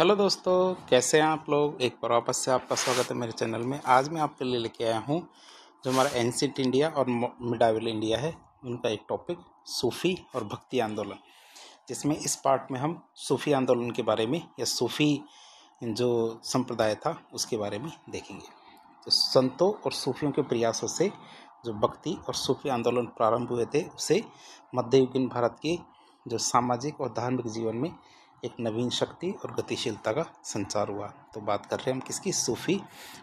Hello दोस्तों, कैसे हैं आप लोग। एक बार वापस से आपका स्वागत है मेरे चैनल में। आज मैं आपके लिए लेके आया हूँ जो हमारा एंशिएंट इंडिया और मिडाइवल इंडिया है, उनका एक टॉपिक सूफ़ी और भक्ति आंदोलन, जिसमें इस पार्ट में हम सूफ़ी आंदोलन के बारे में या सूफ़ी जो संप्रदाय था उसके बारे में देखेंगे। तो संतों और सूफियों के प्रयासों से जो भक्ति और सूफी आंदोलन प्रारंभ हुए थे, उसे मध्ययुगीन भारत के जो सामाजिक और धार्मिक जीवन में एक नवीन शक्ति और गतिशीलता का संचार हुआ। तो बात कर रहे हैं हम किसकी, सूफी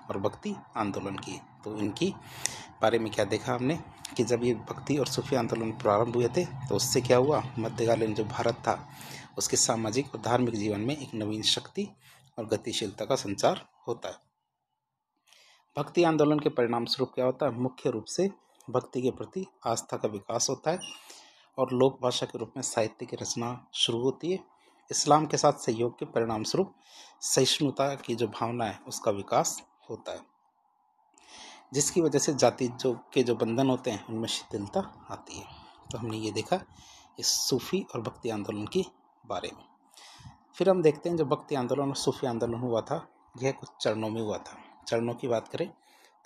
और भक्ति आंदोलन की। तो इनकी बारे में क्या देखा हमने कि जब ये भक्ति और सूफी आंदोलन प्रारंभ हुए थे तो उससे क्या हुआ, मध्यकालीन जो भारत था उसके सामाजिक और धार्मिक जीवन में एक नवीन शक्ति और गतिशीलता का संचार होता है। भक्ति आंदोलन के परिणाम स्वरूप क्या होता है, मुख्य रूप से भक्ति के प्रति आस्था का विकास होता है और लोक भाषा के रूप में साहित्य की रचना शुरू होती है। इस्लाम के साथ सहयोग के परिणाम स्वरूप सहिष्णुता की जो भावना है उसका विकास होता है, जिसकी वजह से जाति जो बंधन होते हैं उनमें शिथिलता आती है। तो हमने ये देखा इस सूफी और भक्ति आंदोलन के बारे में। फिर हम देखते हैं जो भक्ति आंदोलन और सूफी आंदोलन हुआ था, यह कुछ चरणों में हुआ था। चरणों की बात करें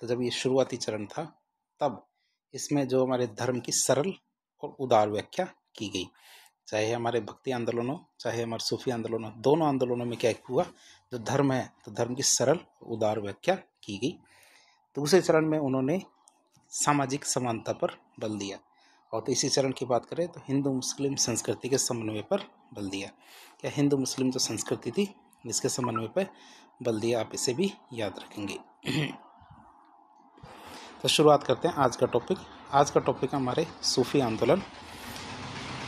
तो जब ये शुरुआती चरण था तब इसमें जो हमारे धर्म की सरल और उदार व्याख्या की गई। चाहे हमारे भक्ति आंदोलन हो चाहे हमारे सूफी आंदोलन हो, दोनों आंदोलनों में क्या हुआ, जो धर्म है तो धर्म की सरल उदार व्याख्या की गई। दूसरे चरण में उन्होंने सामाजिक समानता पर बल दिया, और तो इसी चरण की बात करें तो हिंदू मुस्लिम संस्कृति के समन्वय पर बल दिया। क्या हिंदू मुस्लिम जो संस्कृति थी इसके समन्वय पर बल दिया, आप इसे भी याद रखेंगे। तो शुरुआत करते हैं आज का टॉपिक। आज का टॉपिक हमारे सूफी आंदोलन।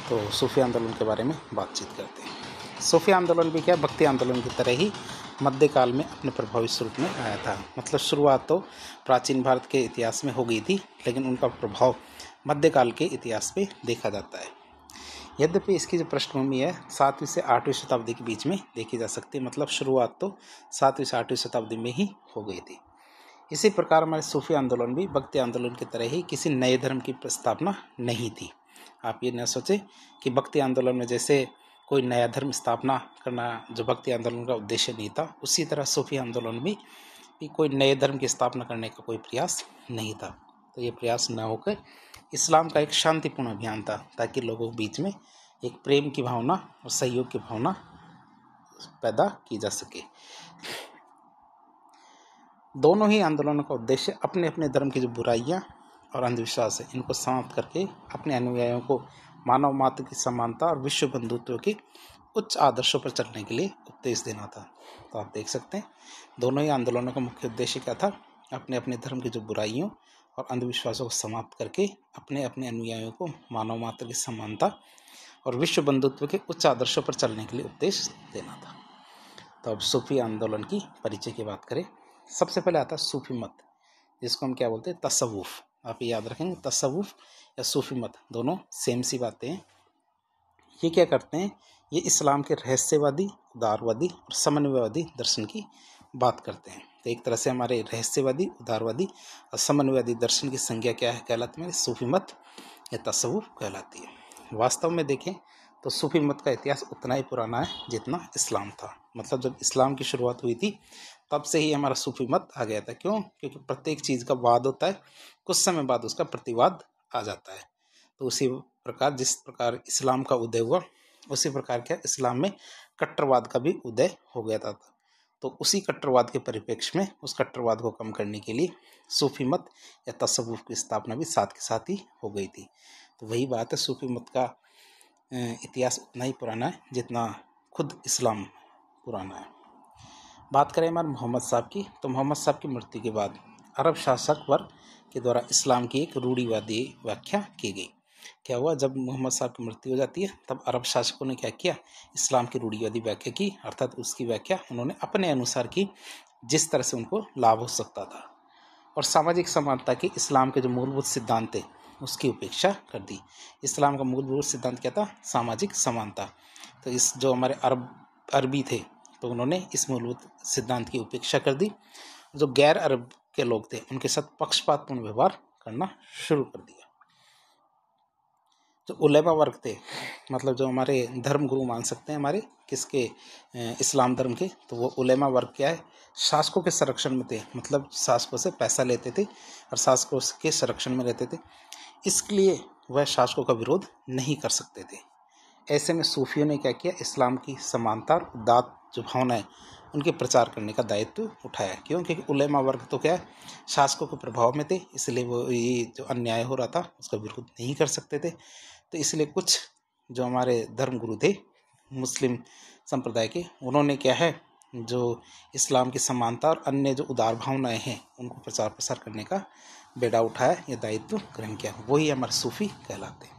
तो सूफी आंदोलन के बारे में बातचीत करते हैं। सूफी आंदोलन भी क्या भक्ति आंदोलन की तरह ही मध्यकाल में अपने प्रभावी स्वरूप में आया था। मतलब शुरुआत तो प्राचीन भारत के इतिहास में हो गई थी, लेकिन उनका प्रभाव मध्यकाल के इतिहास पे देखा जाता है। यद्यपि इसकी जो पृष्ठभूमि है 7वीं से 8वीं शताब्दी के बीच में देखी जा सकती है। मतलब शुरुआत तो 7वीं से 8वीं शताब्दी में ही हो गई थी। इसी प्रकार हमारे सूफी आंदोलन भी भक्ति आंदोलन की तरह ही किसी नए धर्म की प्रस्तावना नहीं थी। आप ये न सोचें कि भक्ति आंदोलन में जैसे कोई नया धर्म स्थापना करना जो भक्ति आंदोलन का उद्देश्य नहीं था, उसी तरह सूफी आंदोलन में भी कोई नए धर्म की स्थापना करने का कोई प्रयास नहीं था। तो ये प्रयास न होकर इस्लाम का एक शांतिपूर्ण अभियान था, ताकि लोगों के बीच में एक प्रेम की भावना और सहयोग की भावना पैदा की जा सके। दोनों ही आंदोलनों का उद्देश्य अपने अपने धर्म की जो बुराइयां और अंधविश्वास है इनको समाप्त करके अपने अनुयायियों को मानव मात्र की समानता और विश्व बंधुत्व के उच्च आदर्शों पर चलने के लिए उपदेश देना था। तो आप देख सकते हैं दोनों ही आंदोलनों का मुख्य उद्देश्य क्या था, अपने अपने धर्म की जो बुराइयों और अंधविश्वासों को समाप्त करके अपने अपने अनुयायियों को मानव मात्र की समानता और विश्व बंधुत्व के उच्च आदर्शों पर चलने के लिए उपदेश देना था। तो अब सूफी आंदोलन की परिचय की बात करें, सबसे पहले आता है सूफी मत, जिसको हम क्या बोलते हैं, तसव्वुफ। आप ये याद रखेंगे, तसव्वुफ या सूफी मत दोनों सेम सी बातें हैं। ये क्या करते हैं, ये इस्लाम के रहस्यवादी, उदारवादी और समन्वयवादी दर्शन की बात करते हैं। तो एक तरह से हमारे रहस्यवादी, उदारवादी और समन्वयवादी दर्शन की संज्ञा क्या है, कहलाती है सूफी मत या तसव्वुफ कहलाती है। वास्तव में देखें तो सूफी मत का इतिहास उतना ही पुराना है जितना इस्लाम था। मतलब जब इस्लाम की शुरुआत हुई थी तब से ही हमारा सूफी मत आ गया था। क्यों? क्योंकि प्रत्येक चीज़ का वाद होता है, कुछ समय बाद उसका प्रतिवाद आ जाता है। तो उसी प्रकार जिस प्रकार इस्लाम का उदय हुआ उसी प्रकार क्या इस्लाम में कट्टरवाद का भी उदय हो गया था। तो उसी कट्टरवाद के परिप्रेक्ष्य में उस कट्टरवाद को कम करने के लिए सूफी मत या तसव्वुफ की स्थापना भी साथ के साथ ही हो गई थी। तो वही बात है, सूफी मत का इतिहास उतना ही पुराना है जितना खुद इस्लाम पुराना है। बात करें हमारे मोहम्मद साहब की, तो मोहम्मद साहब की मृत्यु के बाद अरब शासक वर्ग के द्वारा इस्लाम की एक रूढ़िवादी व्याख्या की गई। क्या हुआ, जब मोहम्मद साहब की मृत्यु हो जाती है तब अरब शासकों ने क्या किया, इस्लाम की रूढ़िवादी व्याख्या की, अर्थात उसकी व्याख्या उन्होंने अपने अनुसार की जिस तरह से उनको लाभ हो सकता था, और सामाजिक समानता के इस्लाम के जो मूलभूत सिद्धांत थे उसकी उपेक्षा कर दी। इस्लाम का मूलभूत सिद्धांत क्या था, सामाजिक समानता। तो इस जो हमारे अरबी थे तो उन्होंने इस मूलभूत सिद्धांत की उपेक्षा कर दी। जो गैर अरब के लोग थे उनके साथ पक्षपातपूर्ण व्यवहार करना शुरू कर दिया। जो उलेमा वर्ग थे, मतलब जो हमारे धर्म गुरु मान सकते हैं हमारे किसके, इस्लाम धर्म के, तो वो उलेमा वर्ग क्या है, शासकों के संरक्षण में थे, मतलब शासकों से पैसा लेते थे और शासकों के संरक्षण में रहते थे, इसलिए वह शासकों का विरोध नहीं कर सकते थे। ऐसे में सूफियों ने क्या किया, इस्लाम की समानता और उदात्त जो भावना है उनके प्रचार करने का दायित्व उठाया। क्यों? क्योंकि उलेमा वर्ग तो क्या है, शासकों के प्रभाव में थे, इसलिए वो ये जो अन्याय हो रहा था उसका विरोध नहीं कर सकते थे। तो इसलिए कुछ जो हमारे धर्म गुरु थे मुस्लिम संप्रदाय के, उन्होंने क्या है, जो इस्लाम की समानता और अन्य जो उदार भावनाएं हैं उनको प्रचार प्रसार करने का बेड़ा उठाया, यह दायित्व ग्रहण किया। वही हमारे सूफी कहलाते हैं।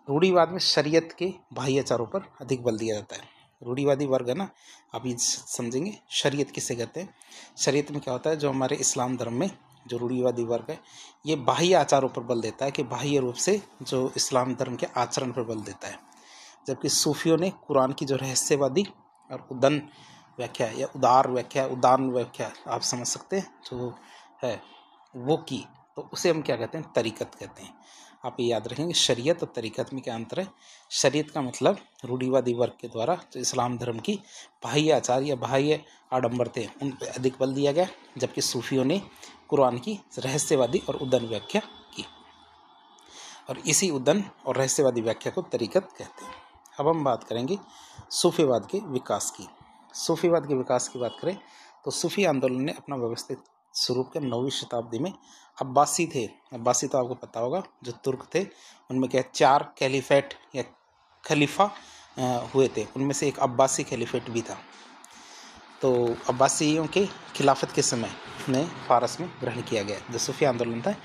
रूढ़िवाद में शरीयत के बाह्य आचारों पर अधिक बल दिया जाता है। रूढ़िवादी वर्ग है ना, आप ये समझेंगे शरीयत किसे कहते हैं। शरीयत में क्या होता है, जो हमारे इस्लाम धर्म में जो रूढ़िवादी वर्ग है ये बाह्य आचारों पर बल देता है, कि बाह्य रूप से जो इस्लाम धर्म के आचरण पर बल देता है। जबकि सूफियों ने कुरान की जो रहस्यवादी और उदन व्याख्या या उदार व्याख्या, उदान व्याख्या आप समझ सकते हैं जो है वो की, तो उसे हम क्या कहते हैं, तरीकत कहते हैं। आप ये याद रखेंगे शरीयत और तरीकत में क्या अंतर है। शरीयत का मतलब रूढ़िवादी वर्ग के द्वारा जो इस्लाम धर्म की बाह्य आचार या बाह्य आडंबर थे उन पर अधिक बल दिया गया, जबकि सूफियों ने कुरान की रहस्यवादी और उदन व्याख्या की, और इसी उदन और रहस्यवादी व्याख्या को तरीकत कहते हैं। अब हम बात करेंगे सूफीवाद के विकास की। सूफीवाद के विकास की बात करें तो सूफी आंदोलन ने अपना व्यवस्थित स्वरूप के 9वीं शताब्दी में अब्बासी थे। अब्बासी तो आपको पता होगा, जो तुर्क थे, उनमें क्या 4 कैलिफेट या खलीफा हुए थे, उनमें से एक अब्बासी कैलिफेट भी था। तो अब्बासियों के खिलाफत के समय में फारस में ग्रहण किया गया जो सूफी आंदोलन था।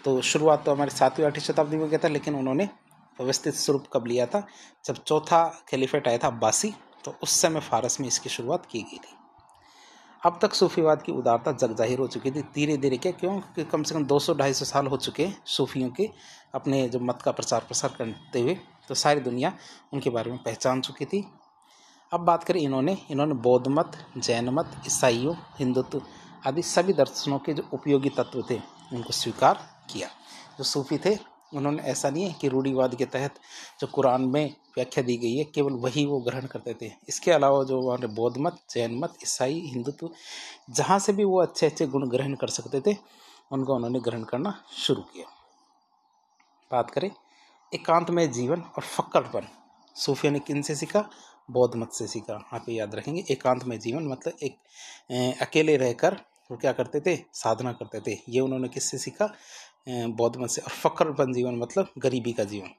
तो शुरुआत तो हमारी 7वीं-8वीं शताब्दी में गया था, लेकिन उन्होंने व्यवस्थित स्वरूप कब लिया था, जब चौथा कैलिफेट आया था अब्बासी, तो उस समय फारस में इसकी शुरुआत की गई थी। अब तक सूफीवाद की उदारता जग जाहिर हो चुकी थी धीरे धीरे। क्यों? क्योंकि कम से कम 200-250 साल हो चुके हैं सूफियों के अपने जो मत का प्रचार प्रसार करते हुए, तो सारी दुनिया उनके बारे में पहचान चुकी थी। अब बात करें इन्होंने बौद्ध मत, जैन मत, ईसाइयों, हिंदुत्व आदि सभी दर्शनों के जो उपयोगी तत्व थे उनको स्वीकार किया। जो सूफी थे उन्होंने ऐसा नहीं है कि रूढ़िवाद के तहत जो कुरान में व्याख्या दी गई है केवल वही वो ग्रहण करते थे। इसके अलावा जो उन्होंने बौद्ध मत, जैन मत, ईसाई, हिंदुत्व, जहाँ से भी वो अच्छे अच्छे गुण ग्रहण कर सकते थे उनको उन्होंने ग्रहण करना शुरू किया। बात करें एकांत में जीवन और फक्कड़पन, सूफियों ने किन से सीखा? बौद्ध मत से सीखा। आप ये याद रखेंगे, एकांत में जीवन मतलब एक अकेले रहकर वो क्या करते थे, साधना करते थे। ये उन्होंने किससे सीखा? बौद्ध मत से। और फक्कड़पन जीवन मतलब गरीबी का जीवन।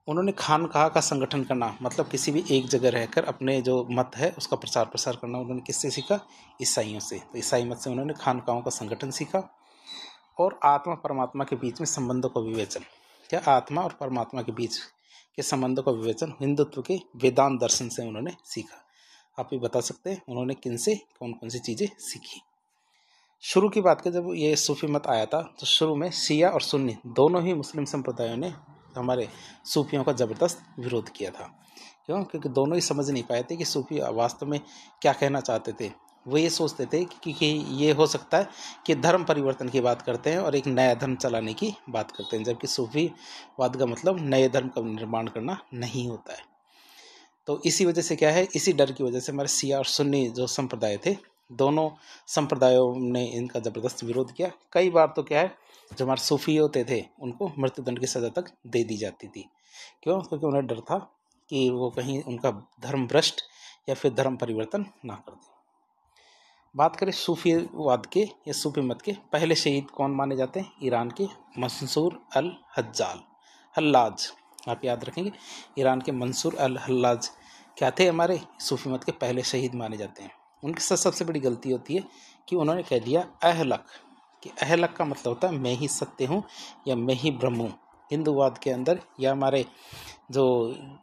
उन्होंने खानकाह का संगठन करना, मतलब किसी भी एक जगह रहकर अपने जो मत है उसका प्रचार प्रसार करना उन्होंने किससे सीखा? ईसाइयों से। तो ईसाई मत से उन्होंने खानकाहों का संगठन सीखा। और आत्मा परमात्मा के बीच में संबंधों का विवेचन, क्या आत्मा और परमात्मा के बीच के संबंधों का विवेचन हिंदुत्व के वेदांत दर्शन से उन्होंने सीखा। आप ये बता सकते हैं उन्होंने किन से कौन कौन सी चीज़ें सीखी? शुरू की बात करें, जब ये सूफी मत आया था तो शुरू में शिया और सुन्नी दोनों ही मुस्लिम संप्रदायों ने हमारे सूफियों का ज़बरदस्त विरोध किया था। क्यों? क्योंकि दोनों ही समझ नहीं पाए थे कि सूफी वास्तव में क्या कहना चाहते थे। वो ये सोचते थे कि ये हो सकता है कि धर्म परिवर्तन की बात करते हैं और एक नया धर्म चलाने की बात करते हैं, जबकि सूफीवाद का मतलब नए धर्म का निर्माण करना नहीं होता है। तो इसी वजह से क्या है, इसी डर की वजह से हमारे शिया और सुन्नी जो संप्रदाय थे, दोनों संप्रदायों ने इनका ज़बरदस्त विरोध किया। कई बार तो क्या है, जो हमारे सूफी होते थे उनको मृत्युदंड की सज़ा तक दे दी जाती थी। क्यों? क्योंकि उन्हें डर था कि वो कहीं उनका धर्म भ्रष्ट या फिर धर्म परिवर्तन ना कर दें। बात करें सूफीवाद के या सूफी मत के पहले शहीद कौन माने जाते हैं? ईरान के मंसूर अल हल्लाज। आप याद रखेंगे, ईरान के मंसूर अल हल्लाज क्या थे? हमारे सूफी मत के पहले शहीद माने जाते हैं। उनकी सबसे बड़ी गलती होती है कि उन्होंने कह दिया अहलक, कि अहलक का मतलब होता है मैं ही सत्य हूँ या मैं ही ब्रह्म हूँ। हिंदूवाद के अंदर या हमारे जो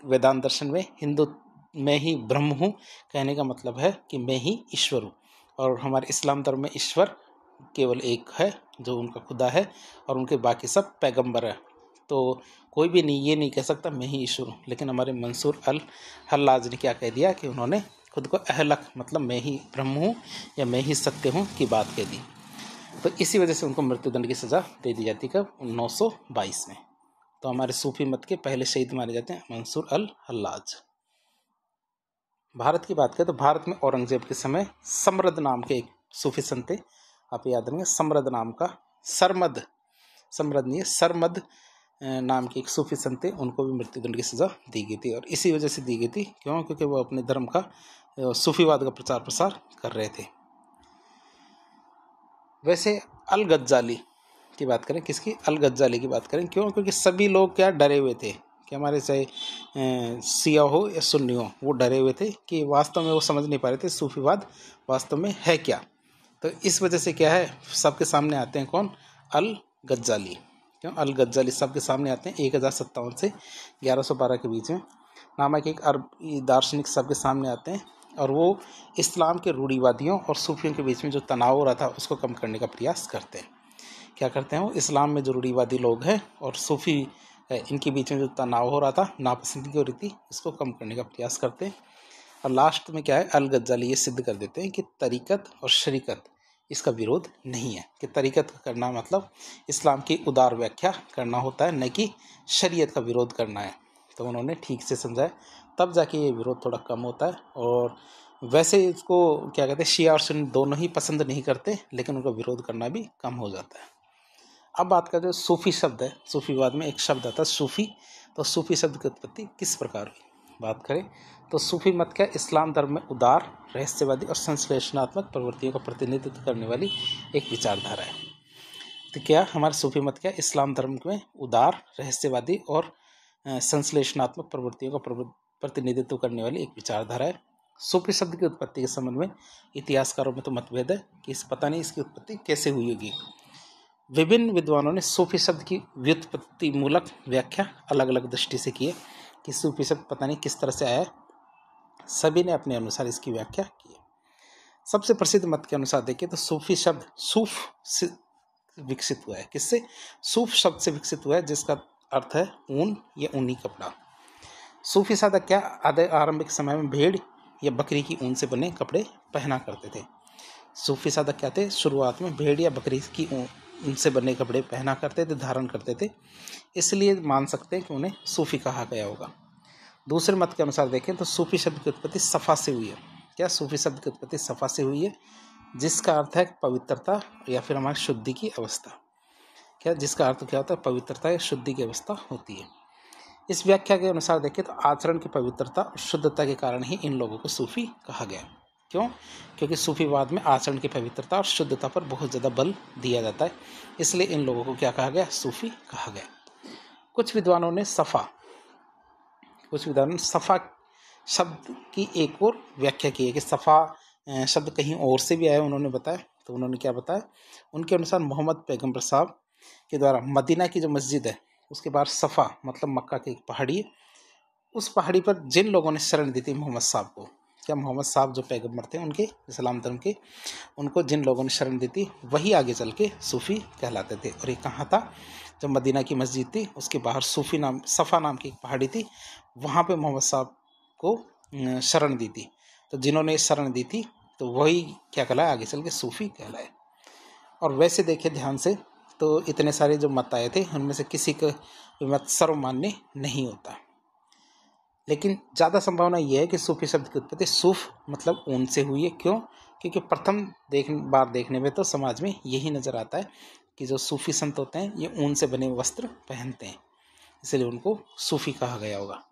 वेदांत दर्शन में हिंदू मैं ही ब्रह्म हूँ कहने का मतलब है कि मैं ही ईश्वर हूँ। और हमारे इस्लाम धर्म में ईश्वर केवल एक है जो उनका खुदा है, और उनके बाकी सब पैगंबर है। तो कोई भी नहीं ये नहीं कह सकता मैं ही ईश्वर हूँ। लेकिन हमारे मंसूर अल हल्लाज ने क्या कह दिया कि उन्होंने खुद को अहलक मतलब मैं ही ब्रह्म हूँ या मैं ही सत्य हूँ की बात कह दी। तो इसी वजह से उनको मृत्युदंड की सज़ा दे दी जाती कब? 1922 में। तो हमारे सूफी मत के पहले शहीद माने जाते हैं मंसूर अल हल्लाज। भारत की बात करें तो भारत में औरंगजेब के समय समरद नाम के एक सूफी संत थे, आप याद रखेंगे समरद नाम का, सरमद, समरद नहीं है सरमद नाम के एक सूफी संत थे, उनको भी मृत्युदंड की सज़ा दी गई थी। और इसी वजह से दी गई थी, क्यों? क्योंकि वो अपने धर्म का सूफीवाद का प्रचार प्रसार कर रहे थे। वैसे अल गज्जाली की बात करें, किसकी? अल गज्जाली की बात करें, क्यों? क्योंकि सभी लोग क्या डरे हुए थे कि हमारे चाहे शिया हो या सुन्नी हो, वो डरे हुए थे कि वास्तव में वो समझ नहीं पा रहे थे सूफीवाद वास्तव में है क्या। तो इस वजह से क्या है, सबके सामने आते हैं कौन? अल गज्जाली। क्यों? अल गज्जाली सबके सामने आते हैं 1057 से 1112 के बीच में, नामक एक अरबी दार्शनिक सबके सामने आते हैं, और वो इस्लाम के रूढ़िवादियों और सूफियों के बीच में जो तनाव हो रहा था उसको कम करने का प्रयास करते हैं। क्या करते हैं वो? इस्लाम में जो रूढ़िवादी लोग हैं और सूफी है, इनके बीच में जो तनाव हो रहा था, नापसंदगी हो रही थी, इसको कम करने का प्रयास करते हैं। और लास्ट में क्या है, अल गज्जाली ये सिद्ध कर देते हैं कि तरीक़त और शरीकत इसका विरोध नहीं है, कि तरीक़त करना मतलब इस्लाम की उदार व्याख्या करना होता है, न कि शरीयत का विरोध करना है। तो उन्होंने ठीक से समझाया, तब जाके ये विरोध थोड़ा कम होता है। और वैसे इसको क्या कहते हैं, शिया और सुन्नी दोनों ही पसंद नहीं करते, लेकिन उनका विरोध करना भी कम हो जाता है। अब बात करें, सूफ़ी शब्द है, सूफीवाद में एक शब्द आता है सूफ़ी, तो सूफ़ी शब्द की उत्पत्ति किस प्रकार हुई? बात करें तो सूफी मत क्या, इस्लाम धर्म में उदार, रहस्यवादी और संश्लेषणात्मक प्रवृत्तियों का प्रतिनिधित्व करने वाली एक विचारधारा है। तो क्या हमारे सूफी मत क्या, इस्लाम धर्म में उदार, रहस्यवादी और संश्लेषणात्मक प्रवृत्तियों का प्रतिनिधित्व करने वाली एक विचारधारा है। सूफी शब्द की उत्पत्ति के संबंध में इतिहासकारों में तो मतभेद है कि पता नहीं इसकी उत्पत्ति कैसे हुई होगी। विभिन्न विद्वानों ने सूफी शब्द की व्युत्पत्ति मूलक व्याख्या अलग अलग दृष्टि से की है कि सूफी शब्द पता नहीं किस तरह से आया है, सभी ने अपने अनुसार इसकी व्याख्या की है। सबसे प्रसिद्ध मत के अनुसार देखिए तो सूफी शब्द सूफ से विकसित हुआ है। किससे? सूफ शब्द से विकसित हुआ है, जिसका अर्थ है ऊन या ऊनी कपड़ा। सूफी साधक क्या आरंभिक समय में भेड़ या बकरी की ऊन से बने कपड़े पहना करते थे। सूफी साधक क्या थे? शुरुआत में भेड़ या बकरी की ऊन से बने कपड़े पहना करते थे, धारण करते थे, इसलिए मान सकते हैं कि उन्हें सूफी कहा गया होगा। दूसरे मत के अनुसार देखें तो सूफी शब्द की उत्पत्ति सफ़ा से हुई है। क्या? सूफी शब्द की उत्पत्ति सफ़ा से हुई है, जिसका अर्थ है पवित्रता या फिर हमारी शुद्धि की अवस्था। क्या? जिसका अर्थ क्या होता है? पवित्रता या शुद्धि की अवस्था होती है। इस व्याख्या के अनुसार देखें तो आचरण की पवित्रता और शुद्धता के कारण ही इन लोगों को सूफी कहा गया। क्यों? क्योंकि सूफीवाद में आचरण की पवित्रता और शुद्धता पर बहुत ज़्यादा बल दिया जाता है, इसलिए इन लोगों को क्या कहा गया? सूफी कहा गया। कुछ विद्वानों ने सफ़ा शब्द की एक और व्याख्या की है कि सफ़ा शब्द कहीं और से भी आया, उन्होंने बताया। तो उन्होंने क्या बताया? उनके अनुसार मोहम्मद पैगम्बर साहब के द्वारा मदीना की जो मस्जिद है उसके बाहर सफ़ा मतलब मक्का की एक पहाड़ी है, उस पहाड़ी पर जिन लोगों ने शरण दी थी मोहम्मद साहब को, क्या मोहम्मद साहब जो पैगम्बर थे उनके इस्लाम धर्म के, उनको जिन लोगों ने शरण दी थी वही आगे चल के सूफ़ी कहलाते थे। और ये कहाँ था? जब मदीना की मस्जिद थी उसके बाहर सफ़ा नाम की एक पहाड़ी थी, वहाँ पे मोहम्मद साहब को शरण दी थी। तो जिन्होंने शरण दी थी तो वही क्या कहलाए? आगे चल के सूफ़ी कहलाए। और वैसे देखें ध्यान से तो इतने सारे जो मत आए थे उनमें से किसी का मत सर्वमान्य नहीं होता, लेकिन ज़्यादा संभावना यह है कि सूफी शब्द की उत्पत्ति सूफ मतलब ऊन से हुई है। क्यों? क्योंकि प्रथम बार देखने में तो समाज में यही नज़र आता है कि जो सूफी संत होते हैं ये ऊन से बने वस्त्र पहनते हैं, इसलिए उनको सूफी कहा गया होगा।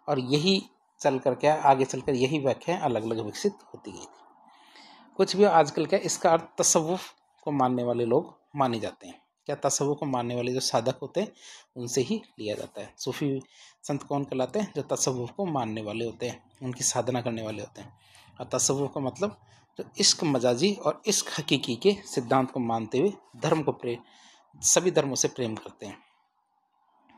और यही चलकर क्या आगे चलकर यही व्याख्याएं अलग अलग विकसित होती गई थी। कुछ भी आजकल क्या इसका अर्थ तसव्वुफ को मानने वाले लोग माने जाते हैं। क्या? तसव्वुफ को मानने वाले जो साधक होते हैं उनसे ही लिया जाता है। सूफी संत कौन कहलाते हैं? जो तसव्वुफ को मानने वाले होते हैं, उनकी साधना करने वाले होते हैं। और तसव्वुफ का मतलब जो इश्क मजाजी और इश्क हकीकी के सिद्धांत को मानते हुए धर्म को सभी धर्मों से प्रेम करते हैं।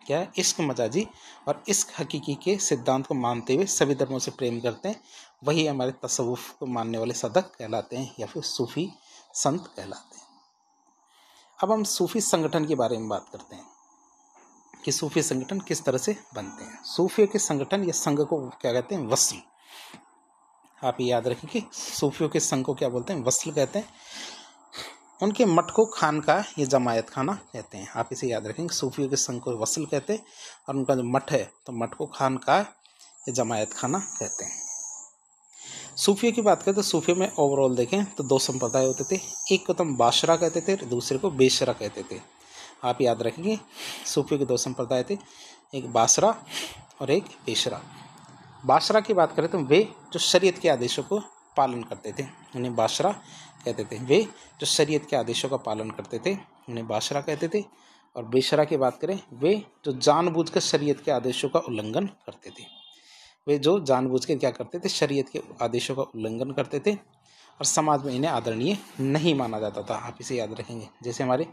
क्या? इश्क मजाजी और इश्क हकीकी के सिद्धांत को मानते हुए सभी धर्मों से प्रेम करते हैं, वही हमारे तसव्वुफ को मानने वाले साधक कहलाते हैं या फिर सूफी संत कहलाते हैं। अब हम सूफी संगठन के बारे में बात करते हैं कि सूफी संगठन किस तरह से बनते हैं। सूफियों के संगठन या संघ को क्या कहते हैं? वस्ल। आप याद रखें कि सूफियों के संघ को क्या बोलते हैं? वस्ल कहते हैं। उनके मठ को खानका या जमायत खाना कहते हैं। आप इसे याद रखेंगे, सूफियों के संघ को वसल कहते हैं और उनका जो मठ है तो मठ को खानका या जमायत खाना कहते हैं। सूफियों की बात करें तो सूफियों में ओवरऑल देखें तो 2 संप्रदाय होते थे। एक को तो हम बाशरा कहते थे, दूसरे को बेशरा कहते थे। आप याद रखेंगे, सूफियों के 2 संप्रदाय थे, एक बाशरा और एक बेशरा। बाशरा की बात करें तो वे जो शरीयत के आदेशों को पालन करते थे उन्हें बाशरा कहते थे। वे जो शरीयत के आदेशों का पालन करते थे उन्हें बाशरा कहते थे। और बेशरा की बात करें, वे जो जानबूझकर शरीयत के आदेशों का उल्लंघन करते थे। वे जो जानबूझ के क्या करते थे, शरीयत के आदेशों का उल्लंघन करते थे और समाज में इन्हें आदरणीय नहीं माना जाता था। आप इसे याद रखेंगे। जैसे हमारे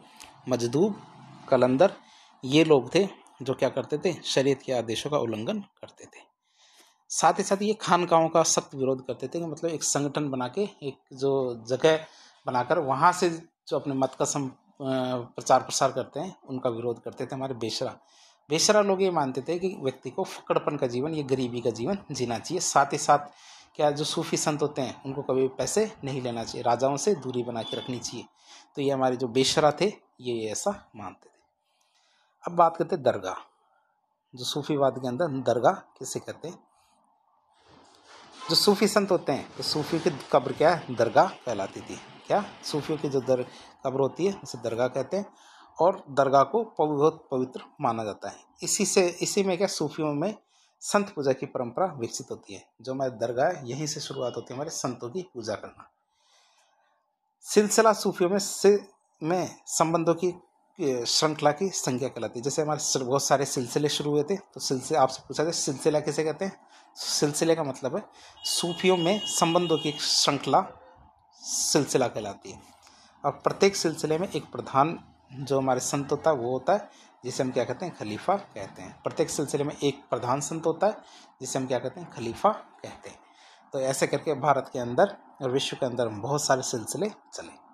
मजदूब, कलंदर, ये लोग थे जो क्या करते थे, शरीयत के आदेशों का उल्लंघन करते थे। साथ ही साथ ये खानकाहों का सख्त विरोध करते थे कि मतलब एक संगठन बना के, एक जो जगह बनाकर वहाँ से जो अपने मत का प्रचार प्रसार करते हैं उनका विरोध करते थे हमारे बेशरा लोग ये मानते थे कि व्यक्ति को फकड़पन का जीवन, ये गरीबी का जीवन जीना चाहिए। साथ ही साथ क्या जो सूफी संत होते हैं उनको कभी पैसे नहीं लेना चाहिए, राजाओं से दूरी बना के रखनी चाहिए। तो ये हमारे जो बेशरा थे ये ऐसा मानते थे। अब बात करते हैं दरगाह। जो सूफीवाद के अंदर दरगाह किसे कहते हैं? जो सूफी संत होते हैं तो सूफी की कब्र क्या है, दरगाह कहलाती थी। क्या सूफियों की जो कब्र होती है उसे दरगाह कहते हैं और दरगाह को बहुत पवित्र माना जाता है। इसी में क्या सूफियों में संत पूजा की परंपरा विकसित होती है। जो हमारे दरगाह है यहीं से शुरुआत होती है हमारे संतों की पूजा करना। सिलसिला सूफियों में संबंधों की श्रृंखला की संख्या कहलाती है। जैसे हमारे बहुत सारे सिलसिले शुरू हुए थे तो सिलसिले आपसे पूछा जाए सिलसिला किसे कहते हैं? सिलसिले का मतलब है सूफियों में संबंधों की श्रृंखला सिलसिला कहलाती है। और प्रत्येक सिलसिले में एक प्रधान जो हमारे संत होता है वो होता है जिसे हम क्या कहते हैं, खलीफा कहते हैं। प्रत्येक सिलसिले में एक प्रधान संत होता है जिसे हम क्या कहते हैं, खलीफा कहते हैं। तो ऐसे करके भारत के अंदर और विश्व के अंदर बहुत सारे सिलसिले चले।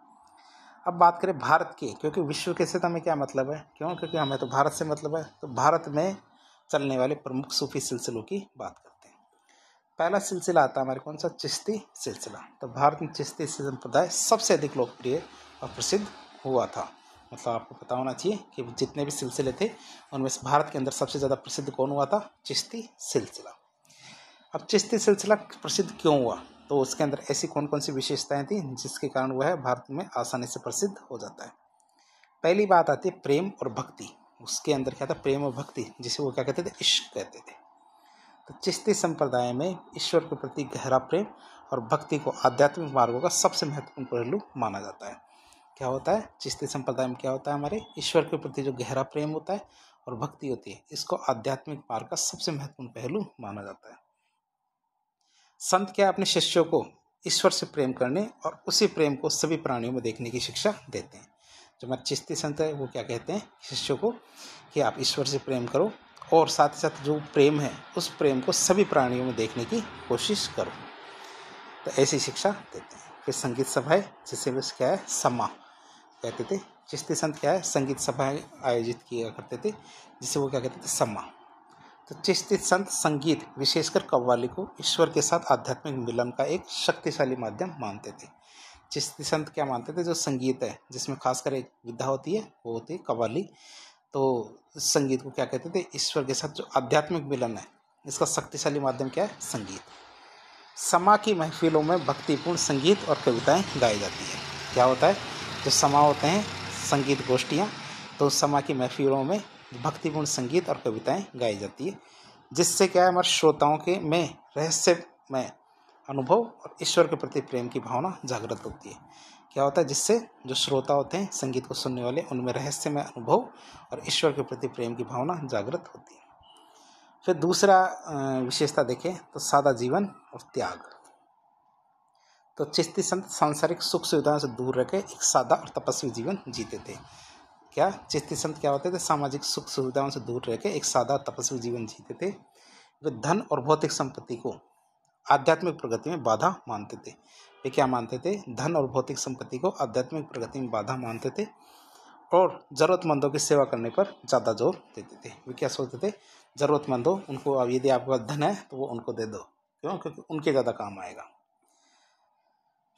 अब बात करें भारत की, क्योंकि विश्व के से तो हमें क्या मतलब है, क्योंकि हमें तो भारत से मतलब है। तो भारत में चलने वाले प्रमुख सूफी सिलसिलों की बात करते हैं। पहला सिलसिला आता है हमारे कौन सा, चिश्ती सिलसिला। तो भारत में चिश्ती संप्रदाय सबसे अधिक लोकप्रिय और प्रसिद्ध हुआ था। मतलब आपको पता होना चाहिए कि जितने भी सिलसिले थे उनमें से भारत के अंदर सबसे ज़्यादा प्रसिद्ध कौन हुआ था, चिश्ती सिलसिला। अब चिश्ती सिलसिला प्रसिद्ध क्यों हुआ, तो उसके अंदर ऐसी कौन कौन सी विशेषताएं थी जिसके कारण वह भारत में आसानी से प्रसिद्ध हो जाता है। पहली बात आती है प्रेम और भक्ति। उसके अंदर क्या था, प्रेम और भक्ति, जिसे वो क्या कहते थे, इश्क कहते थे। तो चिश्ती संप्रदाय में ईश्वर के प्रति गहरा प्रेम और भक्ति को आध्यात्मिक मार्गों का सबसे महत्वपूर्ण पहलू माना जाता है। क्या होता है चिश्ती संप्रदाय में, क्या होता है, हमारे ईश्वर के प्रति जो गहरा प्रेम होता है और भक्ति होती है, इसको आध्यात्मिक मार्ग का सबसे महत्वपूर्ण पहलू माना जाता है। संत क्या अपने शिष्यों को ईश्वर से प्रेम करने और उसी प्रेम को सभी प्राणियों में देखने की शिक्षा देते हैं। जो हमारे चिश्ती संत है वो क्या कहते हैं शिष्यों को कि आप ईश्वर से प्रेम करो और साथ ही साथ जो प्रेम है उस प्रेम को सभी प्राणियों में देखने की कोशिश करो। तो ऐसी शिक्षा देते हैं। फिर संगीत सभाएं, जिसे क्या है, समा कहते थे। चिश्ती संत क्या है, संगीत सभाएं आयोजित किया करते थे जिसे वो क्या कहते थे, समा। तो चिश्ती संत संगीत, विशेषकर कव्वाली को ईश्वर के साथ आध्यात्मिक मिलन का एक शक्तिशाली माध्यम मानते थे। चिश्ती संत क्या मानते थे, जो संगीत है जिसमें खासकर एक विधा होती है वो होती है कव्वाली। तो संगीत को क्या कहते थे, ईश्वर के साथ जो आध्यात्मिक मिलन है इसका शक्तिशाली माध्यम क्या है, संगीत। समा की महफिलों में भक्तिपूर्ण संगीत और कविताएं गाई जाती है। क्या होता है, जो समा होते हैं संगीत गोष्ठियाँ, तो समा की महफिलों में भक्तिपूर्ण संगीत और कविताएं गाई जाती है, जिससे क्या है, हमारे श्रोताओं के में रहस्यमय अनुभव और ईश्वर के प्रति प्रेम की भावना जागृत होती है। क्या होता है, जिससे जो श्रोता होते हैं संगीत को सुनने वाले, उनमें रहस्यमय अनुभव और ईश्वर के प्रति प्रेम की भावना जागृत होती है। फिर दूसरा विशेषता देखें तो सादा जीवन और त्याग। तो चिश्ती संत सांसारिक सुख सुविधाओं से दूर रहकर एक सादा और तपस्वी जीवन जीते थे। क्या चिश्ती संत क्या होते थे, सामाजिक सुख सुविधाओं से दूर रहकर एक सादा और तपस्वी जीवन जीते थे। वे धन और भौतिक संपत्ति को आध्यात्मिक प्रगति में बाधा मानते थे। वे क्या मानते थे, धन और भौतिक संपत्ति को आध्यात्मिक प्रगति में बाधा मानते थे और ज़रूरतमंदों की सेवा करने पर ज़्यादा जोर देते थे। वे क्या सोचते थे, ज़रूरतमंदों उनको, अब यदि आपके पास धन है तो वो उनको दे दो, क्यों, क्योंकि उनके ज़्यादा काम आएगा।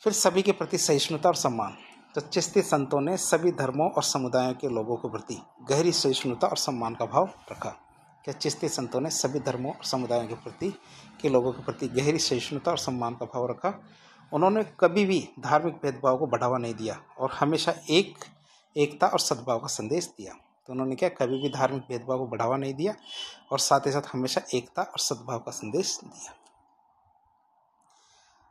फिर सभी के प्रति सहिष्णुता और सम्मान। तो चिश्ती संतों ने सभी धर्मों और समुदायों के लोगों के प्रति गहरी सहिष्णुता और सम्मान का भाव रखा। क्या चिश्ती संतों ने सभी धर्मों और समुदायों के लोगों के प्रति गहरी सहिष्णुता और सम्मान का भाव रखा। उन्होंने कभी भी धार्मिक भेदभाव को बढ़ावा नहीं दिया और हमेशा एकता और सद्भाव का संदेश दिया। तो उन्होंने क्या, कभी भी धार्मिक भेदभाव को बढ़ावा नहीं दिया और साथ ही साथ हमेशा एकता और सद्भाव का संदेश दिया।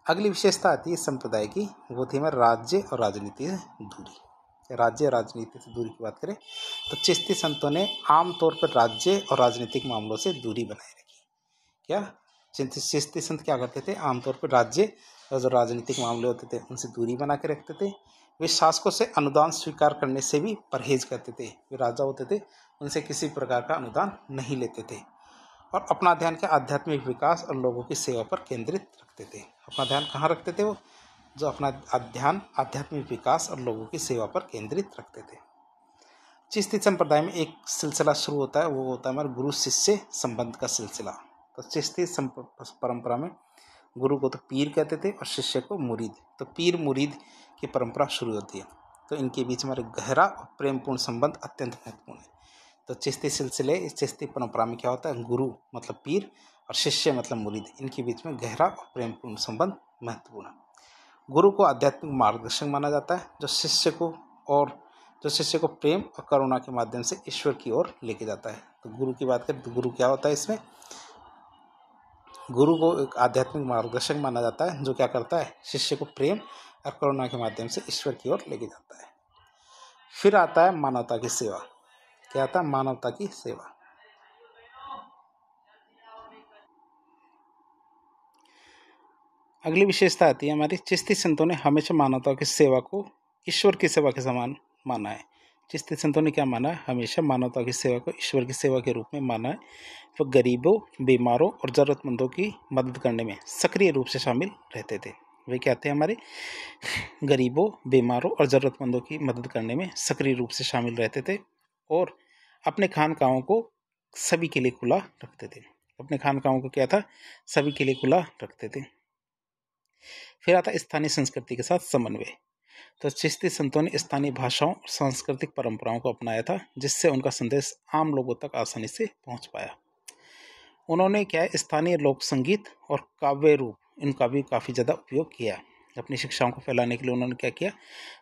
अगली विशेषता आती है संप्रदाय की, वो थी हमारे राज्य और राजनीति से दूरी। राज्य और राजनीति से दूरी की बात करें तो चिश्ती संतों ने आमतौर पर राज्य और राजनीतिक मामलों से दूरी बनाए रखी। क्या चिश्ती संत क्या करते थे, आमतौर पर राज्य और जो राजनीतिक मामले होते थे उनसे दूरी बना के रखते थे। वे शासकों से अनुदान स्वीकार करने से भी परहेज करते थे। वे राजा होते थे, उनसे किसी प्रकार का अनुदान नहीं लेते थे और अपना ध्यान क्या, आध्यात्मिक विकास और लोगों की सेवा पर केंद्रित रखते थे। अपना ध्यान कहाँ रखते थे वो, जो अपना ध्यान आध्यात्मिक विकास और लोगों की सेवा पर केंद्रित रखते थे। चिश्ती संप्रदाय में एक सिलसिला शुरू होता है, वो होता है हमारे गुरु शिष्य संबंध का सिलसिला। तो चिश्ती परंपरा में गुरु को तो पीर कहते थे और शिष्य को मुरीद। तो पीर मुरीद की परंपरा शुरू होती है। तो इनके बीच हमारे गहरा और प्रेमपूर्ण संबंध अत्यंत महत्वपूर्ण है। तो चिश्ती सिलसिले, इस चिश्ती परंपरा में क्या होता है, गुरु मतलब पीर और शिष्य मतलब मुरीद, इनके बीच में गहरा और प्रेमपूर्ण संबंध महत्वपूर्ण है। गुरु को आध्यात्मिक मार्गदर्शक माना जाता है, जो शिष्य को प्रेम और करुणा के माध्यम से ईश्वर की ओर लेके जाता है। तो गुरु की बात करें तो गुरु क्या होता है, इसमें गुरु को एक आध्यात्मिक मार्गदर्शक माना जाता है, जो क्या करता है, शिष्य को प्रेम और करुणा के माध्यम से ईश्वर की ओर लेके जाता है। फिर आता है मानवता की सेवा। क्या आता है, मानवता की सेवा। अगली विशेषता आती है हमारी, चिश्ती संतों ने हमेशा मानवता की सेवा को ईश्वर की सेवा के समान माना है। चिश्ती संतों ने क्या माना है, हमेशा मानवता की सेवा को ईश्वर की सेवा के रूप में माना है। वो गरीबों, बीमारों और ज़रूरतमंदों की मदद करने में सक्रिय रूप से शामिल रहते थे। वे क्या थे, हमारे गरीबों, बीमारों और ज़रूरतमंदों की मदद करने में सक्रिय रूप से शामिल रहते थे और अपने खानकाहों को सभी के लिए खुला रखते थे। अपने खानकाहों को क्या था, सभी के लिए खुला रखते थे। फिर आता स्थानीय संस्कृति के साथ समन्वय। तो चिश्ती संतों ने स्थानीय भाषाओं और सांस्कृतिक परंपराओं को अपनाया था, जिससे उनका संदेश आम लोगों तक आसानी से पहुंच पाया। उन्होंने क्या है, स्थानीय लोक संगीत और काव्य रूप, इनका भी काफ़ी ज़्यादा उपयोग किया। अपनी शिक्षाओं को फैलाने के लिए उन्होंने क्या किया,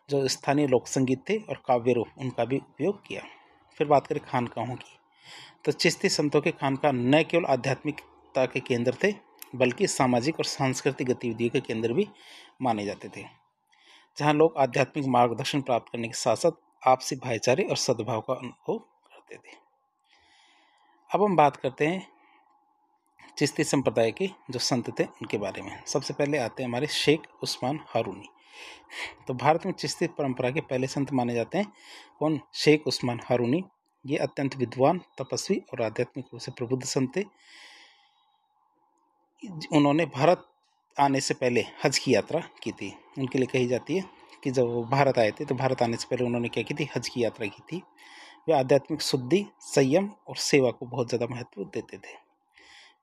जो स्थानीय लोक संगीत थे और काव्य रूप, उनका भी उपयोग किया। फिर बात करें खानकाहों की, तो चिश्ती संतों के खानका न केवल आध्यात्मिकता के केंद्र थे, बल्कि सामाजिक और सांस्कृतिक गतिविधियों के केंद्र भी माने जाते थे, जहां लोग आध्यात्मिक मार्गदर्शन प्राप्त करने के साथ साथ आपसी भाईचारे और सद्भाव का अनुभव करते थे। अब हम बात करते हैं चिश्ती संप्रदाय के जो संत थे उनके बारे में। सबसे पहले आते हैं हमारे शेख उस्मान हारूनी। तो भारत में चिश्ती परंपरा के पहले संत माने जाते हैं कौन, शेख उस्मान हारूनी। ये अत्यंत विद्वान, तपस्वी और आध्यात्मिक रूप से प्रबुद्ध संत थे। उन्होंने भारत आने से पहले हज की यात्रा की थी। उनके लिए कही जाती है कि जब वो भारत आए थे तो भारत आने से पहले उन्होंने क्या की थी, हज की यात्रा की थी। वे आध्यात्मिक शुद्धि, संयम और सेवा को बहुत ज़्यादा महत्व देते थे।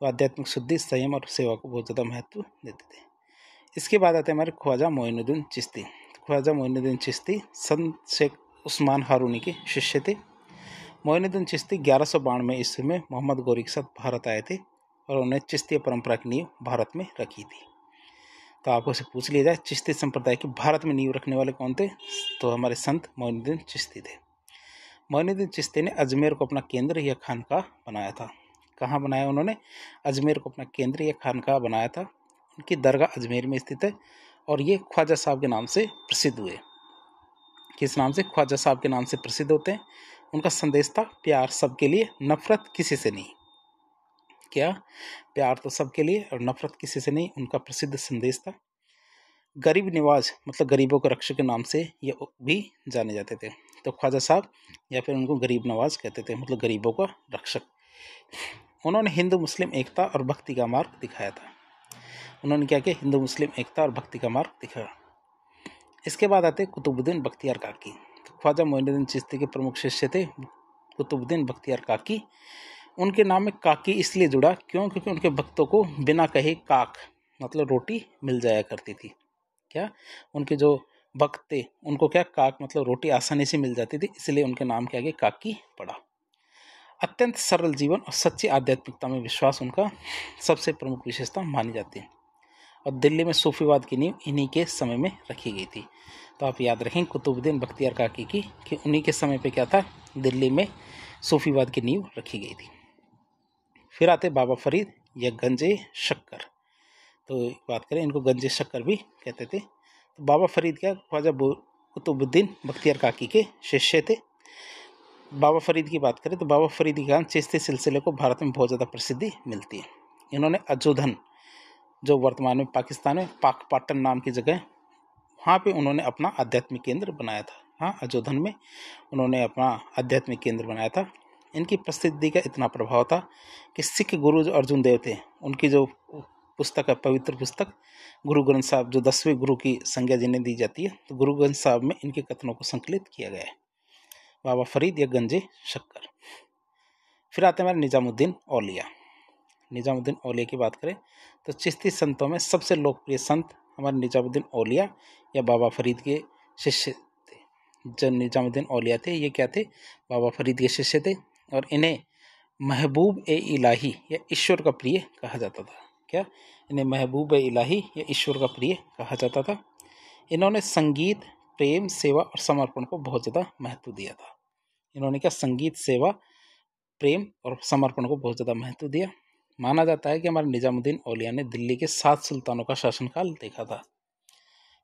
वो आध्यात्मिक शुद्धि, संयम और सेवा को बहुत ज़्यादा महत्व देते थे। इसके बाद आते हैं हमारे ख्वाजा मोइनुद्दीन चिश्ती। ख्वाजा मोइनुद्दीन चिश्ती संत शेख उस्मान हारूनी के शिष्य थे। मोइनुद्दीन चिश्ती 1192 ईस्वी में मोहम्मद गौरी के साथ भारत आए थे और उन्हें चिश्ती परंपरा की नींव भारत में रखी थी। तो आपको से पूछ लिया जाए चिश्ती संप्रदाय की भारत में नींव रखने वाले कौन थे, तो हमारे संत मोइनुद्दीन चिश्ती थे। मोइनुद्दीन चिश्ती ने अजमेर को अपना केंद्र या खानका बनाया था। कहाँ बनाया उन्होंने, अजमेर को अपना केंद्र या खानका बनाया था। उनकी दरगाह अजमेर में स्थित है और ये ख्वाजा साहब के नाम से प्रसिद्ध हुए। किस नाम से, ख्वाजा साहब के नाम से प्रसिद्ध होते हैं। उनका संदेश था प्यार सबके लिए, नफरत किसी से नहीं। क्या, प्यार तो सबके लिए और नफरत किसी से नहीं, उनका प्रसिद्ध संदेश था। गरीब निवाज मतलब गरीबों के रक्षक के नाम से ये भी जाने जाते थे। तो ख्वाजा साहब या फिर उनको गरीब नवाज कहते थे, मतलब गरीबों का रक्षक। उन्होंने हिंदू मुस्लिम एकता और भक्ति का मार्ग दिखाया था। उन्होंने क्या किया, हिंदू मुस्लिम एकता और भक्ति का मार्ग दिखाया। इसके बाद आते कुतुबुद्दीन बख्तियार काकी। तो ख्वाजा मोइनुद्दीन चिश्ती के प्रमुख शिष्य थे कुतुबुद्दीन बख्तियार काकी। उनके नाम में काकी इसलिए जुड़ा क्योंकि उनके भक्तों को बिना कहे काक मतलब रोटी मिल जाया करती थी। क्या, उनके जो भक्त थे, उनको क्या काक मतलब रोटी आसानी से मिल जाती थी, इसलिए उनके नाम के आगे काकी पड़ा। अत्यंत सरल जीवन और सच्ची आध्यात्मिकता में विश्वास उनका सबसे प्रमुख विशेषता मानी जाती है। और दिल्ली में सूफीवाद की नींव इन्हीं के समय में रखी गई थी। तो आप याद रखें कुतुबुद्दीन बख्तियार काकी की कि उन्हीं के समय पे क्या था, दिल्ली में सूफीवाद की नींव रखी गई थी। फिर आते बाबा फरीद या गंजे शक्कर। तो बात करें, इनको गंजे शक्कर भी कहते थे। तो बाबा फरीद क्या ख्वाजा कुतुबुद्दीन बख्तियार काकी के शिष्य थे। बाबा फरीद की बात करें तो बाबा फरीद के कारण चिश्ती सिलसिले को भारत में बहुत ज़्यादा प्रसिद्धि मिलती है। इन्होंने अजोधन, जो वर्तमान में पाकिस्तान में पाकपाटन नाम की जगह, वहाँ पे उन्होंने अपना आध्यात्मिक केंद्र बनाया था। हाँ, अजोधन में उन्होंने अपना आध्यात्मिक केंद्र बनाया था। इनकी प्रसिद्धि का इतना प्रभाव था कि सिख गुरु जो अर्जुन देव थे, उनकी जो पुस्तक है, पवित्र पुस्तक गुरु ग्रंथ साहब, जो 10वें गुरु की संज्ञा जिन्हें दी जाती है, तो गुरु ग्रंथ साहब में इनके कथनों को संकलित किया गया है। बाबा फरीद या गंजे शक्कर। फिर आते हैं हमारे निजामुद्दीन औलिया। निजामुद्दीन औलिया की बात करें तो चिश्ती संतों में सबसे लोकप्रिय संत हमारे निजामुद्दीन औलिया या बाबा फरीद के शिष्य थे। जो निजामुद्दीन औलिया थे, ये क्या थे, बाबा फरीद के शिष्य थे। और इन्हें महबूब ए इलाही या ईश्वर का प्रिय कहा जाता था। क्या, इन्हें महबूब ए इलाही या ईश्वर का प्रिय कहा जाता था। इन्होंने संगीत, प्रेम, सेवा और समर्पण को बहुत ज़्यादा महत्व दिया था। इन्होंने क्या, संगीत, सेवा, प्रेम और समर्पण को बहुत ज़्यादा महत्व दिया। माना जाता है कि हमारे निजामुद्दीन औलिया ने दिल्ली के 7 सुल्तानों का शासनकाल देखा था।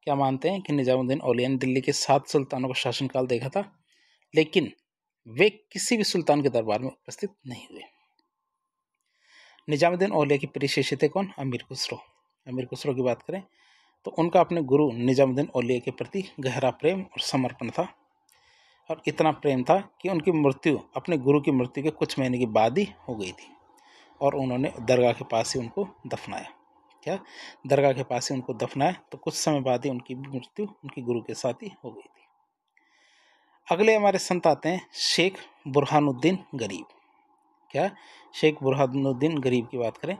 क्या मानते हैं कि निजामुद्दीन औलिया ने दिल्ली के 7 सुल्तानों का शासनकाल देखा था, लेकिन वे किसी भी सुल्तान के दरबार में उपस्थित नहीं हुए। निजामुद्दीन औलिया की प्रिय शिष्य थे कौन, अमीर खुसरो। अमीर खुसरो की बात करें तो उनका अपने गुरु निजामुद्दीन औलिया के प्रति गहरा प्रेम और समर्पण था। और इतना प्रेम था कि उनकी मृत्यु अपने गुरु की मृत्यु के कुछ महीने के बाद ही हो गई थी, और उन्होंने दरगाह के पास ही उनको दफनाया। क्या, दरगाह के पास ही उनको दफनाया, तो कुछ समय बाद ही उनकी मृत्यु उनके गुरु के साथ ही हो गई थी। अगले हमारे संत आते हैं शेख बुरहानुद्दीन गरीब। क्या, शेख बुरहानुद्दीन गरीब की बात करें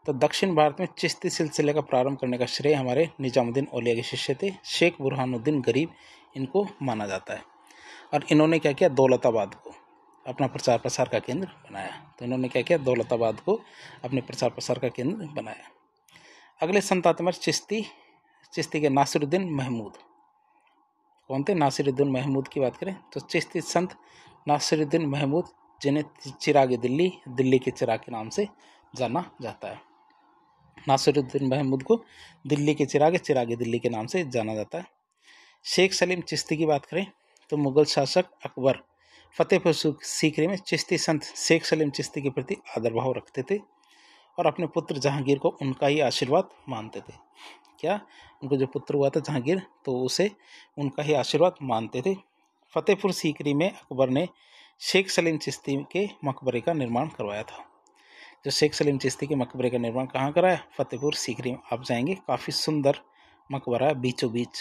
तो दक्षिण भारत में चिश्ती सिलसिले का प्रारंभ करने का श्रेय हमारे निजामुद्दीन औलिया के शिष्य थे शेख बुरहानुद्दीन गरीब, इनको माना जाता है। और इन्होंने क्या किया, दौलताबाद को अपना प्रचार प्रसार का केंद्र बनाया। तो इन्होंने क्या किया, दौलताबाद को अपने प्रचार प्रसार का केंद्र बनाया। अगले संत आते हमारे चिश्ती के नासिरुद्दीन महमूद। कौन थे, नासिरुद्दीन महमूद की बात करें तो चिश्ती संत नासिरुद्दीन महमूद, जिन्हें चिरागे दिल्ली के चिराग के नाम से जाना जाता है। नासिरुद्दीन महमूद को दिल्ली के चिरागे दिल्ली के नाम से जाना जाता है। शेख सलीम चिश्ती की बात करें तो मुगल शासक अकबर फतेहपुर सीकरी में चिश्ती संत शेख सलीम चिश्ती के प्रति आदर भाव रखते थे और अपने पुत्र जहांगीर को उनका ही आशीर्वाद मानते थे। क्या, उनको जो पुत्र हुआ था जहांगीर, तो उसे उनका ही आशीर्वाद मानते थे। फतेहपुर सीकरी में अकबर ने शेख सलीम चिश्ती के मकबरे का निर्माण करवाया था। जो शेख सलीम चिश्ती के मकबरे का निर्माण कहाँ कराया, फतेहपुर सीकरी में। आप जाएंगे, काफ़ी सुंदर मकबरा है, बीचों बीच।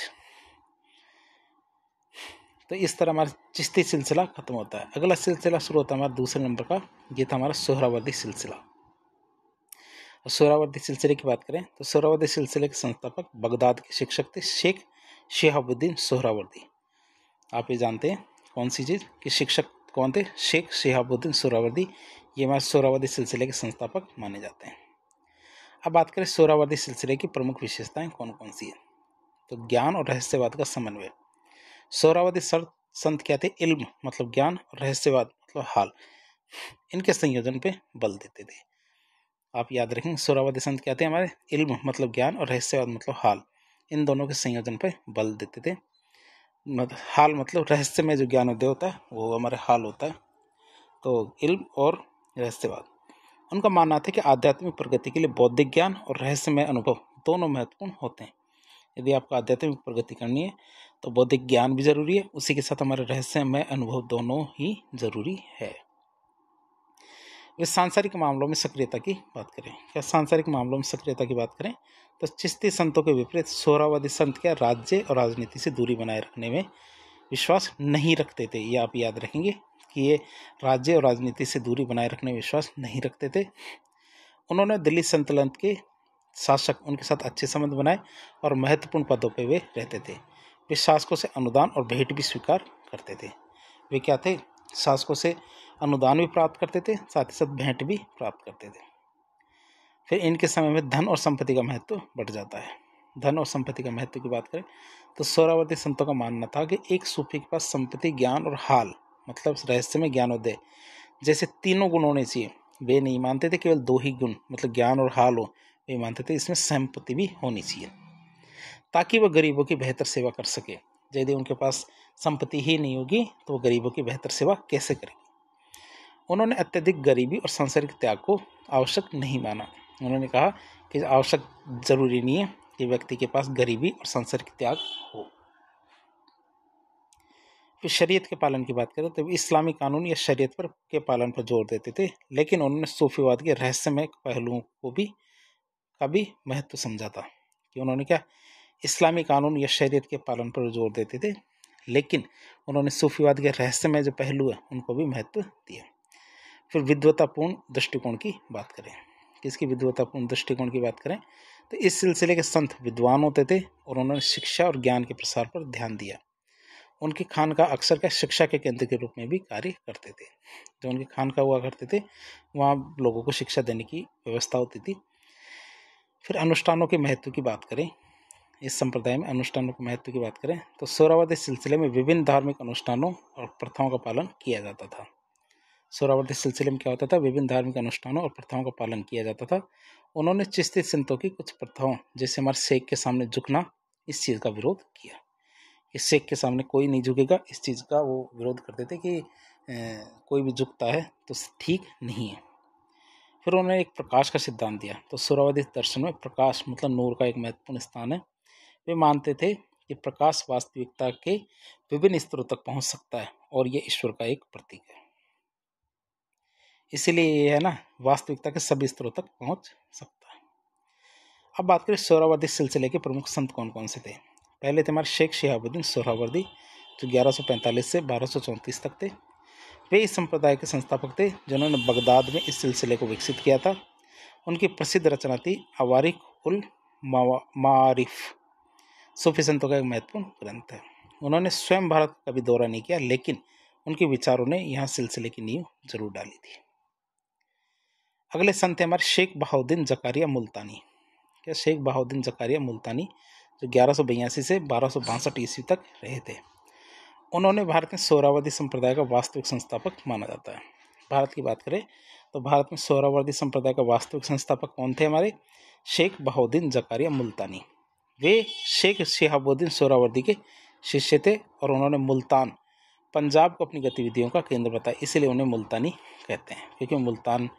तो इस तरह हमारा चिश्ती सिलसिला खत्म होता है। अगला सिलसिला शुरू होता है हमारा दूसरे नंबर का, ये था हमारा सोहरावर्दी सिलसिला। सोहरावर्दी सिलसिले की बात करें तो सोहरावर्दी सिलसिले के संस्थापक बगदाद के शिक्षक थे शेख शिहाबुद्दीन सोहरावर्दी। आप ये जानते हैं कौन सी चीज़ कि शिक्षक कौन थे, शेख शिहाबुद्दीन सोहरावर्दी, ये हमारे सोहरावर्दी सिलसिले के संस्थापक माने जाते हैं। अब बात करें सोहरावर्दी सिलसिले की प्रमुख विशेषताएं कौन कौन सी है, तो ज्ञान और रहस्यवाद का समन्वय। सोहरावर्दी संत क्या थे, इल्म मतलब ज्ञान और रहस्यवाद मतलब हाल, इनके संयोजन पे बल देते थे। आप याद रखेंगे, सोहरावर्दी संत क्या थे हमारे, इल्म मतलब ज्ञान और रहस्यवाद मतलब हाल, इन दोनों के संयोजन पे बल देते थे। हाल मतलब रहस्य में जो ज्ञान उदय होता है वो हमारे हाल होता है। तो इल्म और रहस्यवाद, उनका मानना था कि आध्यात्मिक प्रगति के लिए बौद्धिक ज्ञान और रहस्यमय अनुभव दोनों महत्वपूर्ण होते हैं। यदि आपको आध्यात्मिक प्रगति करनी है तो बौद्धिक ज्ञान भी जरूरी है, उसी के साथ हमारे रहस्यमय अनुभव दोनों ही जरूरी है। वे सांसारिक मामलों में सक्रियता की बात करें, क्या सांसारिक मामलों में सक्रियता की बात करें तो चिश्ती संतों के विपरीत सोहरावर्दी संत क्या राज्य और राजनीति से दूरी बनाए रखने में विश्वास नहीं रखते थे। ये आप याद रखेंगे कि ये राज्य और राजनीति से दूरी बनाए रखने में विश्वास नहीं रखते थे। उन्होंने दिल्ली सल्तनत के शासक उनके साथ अच्छे संबंध बनाए और महत्वपूर्ण पदों पर वे रहते थे। वे शासकों से अनुदान और भेंट भी स्वीकार करते थे। वे क्या थे? शासकों से अनुदान भी प्राप्त करते थे, साथ ही साथ भेंट भी प्राप्त करते थे। फिर इनके समय में धन और संपत्ति का महत्व बढ़ जाता है। धन और संपत्ति का महत्व की बात करें तो सोहरावर्दी संतों का मानना था कि एक सूफी के पास संपत्ति, ज्ञान और हाल मतलब रहस्यमय ज्ञानोदय जैसे तीनों गुण होने चाहिए। वे नहीं मानते थे केवल दो ही गुण मतलब ज्ञान और हाल हो, वे मानते थे इसमें संपत्ति भी होनी चाहिए ताकि वह गरीबों की बेहतर सेवा कर सके। यदि उनके पास संपत्ति ही नहीं होगी तो वो गरीबों की बेहतर सेवा कैसे करेंगे। उन्होंने अत्यधिक गरीबी और सांसारिक त्याग को आवश्यक नहीं माना। उन्होंने कहा कि आवश्यक जरूरी नहीं है कि व्यक्ति के पास गरीबी और सांसारिक त्याग हो। फिर शरीयत के पालन की बात करें तो इस्लामी कानून या शरीयत पर के पालन पर जोर देते थे, लेकिन उन्होंने सूफीवाद के रहस्यमय पहलुओं को भी का भी महत्व समझा था। कि उन्होंने क्या इस्लामी कानून या शरीयत के पालन पर जोर देते थे, लेकिन उन्होंने सूफीवाद के रहस्यमय जो पहलू है उनको भी महत्व दिया। फिर विद्वतापूर्ण दृष्टिकोण की बात करें, किसकी विद्वतापूर्ण दृष्टिकोण की बात करें तो इस सिलसिले के संत विद्वान होते थे और उन्होंने शिक्षा और ज्ञान के प्रसार पर ध्यान दिया। उनकी खानका अक्सर का शिक्षा के केंद्र के रूप में भी कार्य करते थे। जो उनकी खानका हुआ करते थे वहाँ लोगों को शिक्षा देने की व्यवस्था होती थी। फिर अनुष्ठानों के महत्व की बात करें, इस संप्रदाय में अनुष्ठानों के महत्व की बात करें तो सोहरावर्दी सिलसिले में विभिन्न धार्मिक अनुष्ठानों और प्रथाओं का पालन किया जाता था। सोहरावर्दी सिलसिले में क्या होता था? विभिन्न धार्मिक अनुष्ठानों और प्रथाओं का पालन किया जाता था। उन्होंने चिश्ती संतों की कुछ प्रथाओं जैसे हमारे शेख के सामने झुकना, इस चीज़ का विरोध किया कि शेख के सामने कोई नहीं झुकेगा। इस चीज़ का वो विरोध करते थे कि कोई भी झुकता है तो ठीक नहीं है। फिर उन्होंने एक प्रकाश का सिद्धांत दिया। तो सोहरावर्दी दर्शन में प्रकाश मतलब नूर का एक महत्वपूर्ण स्थान है। वे मानते थे कि प्रकाश वास्तविकता के विभिन्न स्तरों तक पहुंच सकता है और यह ईश्वर का एक प्रतीक है। इसीलिए ये है ना, वास्तविकता के सभी स्तरों तक पहुंच सकता है। अब बात करें सोहरावर्दी सिलसिले के प्रमुख संत कौन कौन से थे। पहले थे हमारे शेख शिहाबुद्दीन सोहरावर्दी जो 1145 से 1234 तक थे। वे इस संप्रदाय के संस्थापक थे जिन्होंने बगदाद में इस सिलसिले को विकसित किया था। उनकी प्रसिद्ध रचना थी अवारिक उल मारिफ, सूफी संतों का एक महत्वपूर्ण ग्रंथ है। उन्होंने स्वयं भारत का भी दौरा नहीं किया, लेकिन उनके विचारों ने यहाँ सिलसिले की नींव जरूर डाली थी। अगले संत हैं हमारे शेख बहाउद्दीन जकारिया मुल्तानी। क्या शेख बहाउद्दीन जकारिया मुल्तानी जो 1182 से 1262 ईस्वी तक रहे थे। उन्होंने भारत में सोहरावर्दी संप्रदाय का वास्तविक संस्थापक माना जाता है। भारत की बात करें तो भारत में सोहरावर्दी संप्रदाय का वास्तविक संस्थापक कौन थे? हमारे शेख बहाउद्दीन जकारिया मुल्तानी। वे शेख शिहाबुद्दीन सोहरावर्दी के शिष्य थे और उन्होंने मुल्तान पंजाब को अपनी गतिविधियों का केंद्र बताया, इसीलिए उन्हें मुल्तानी कहते हैं क्योंकि मुल्तान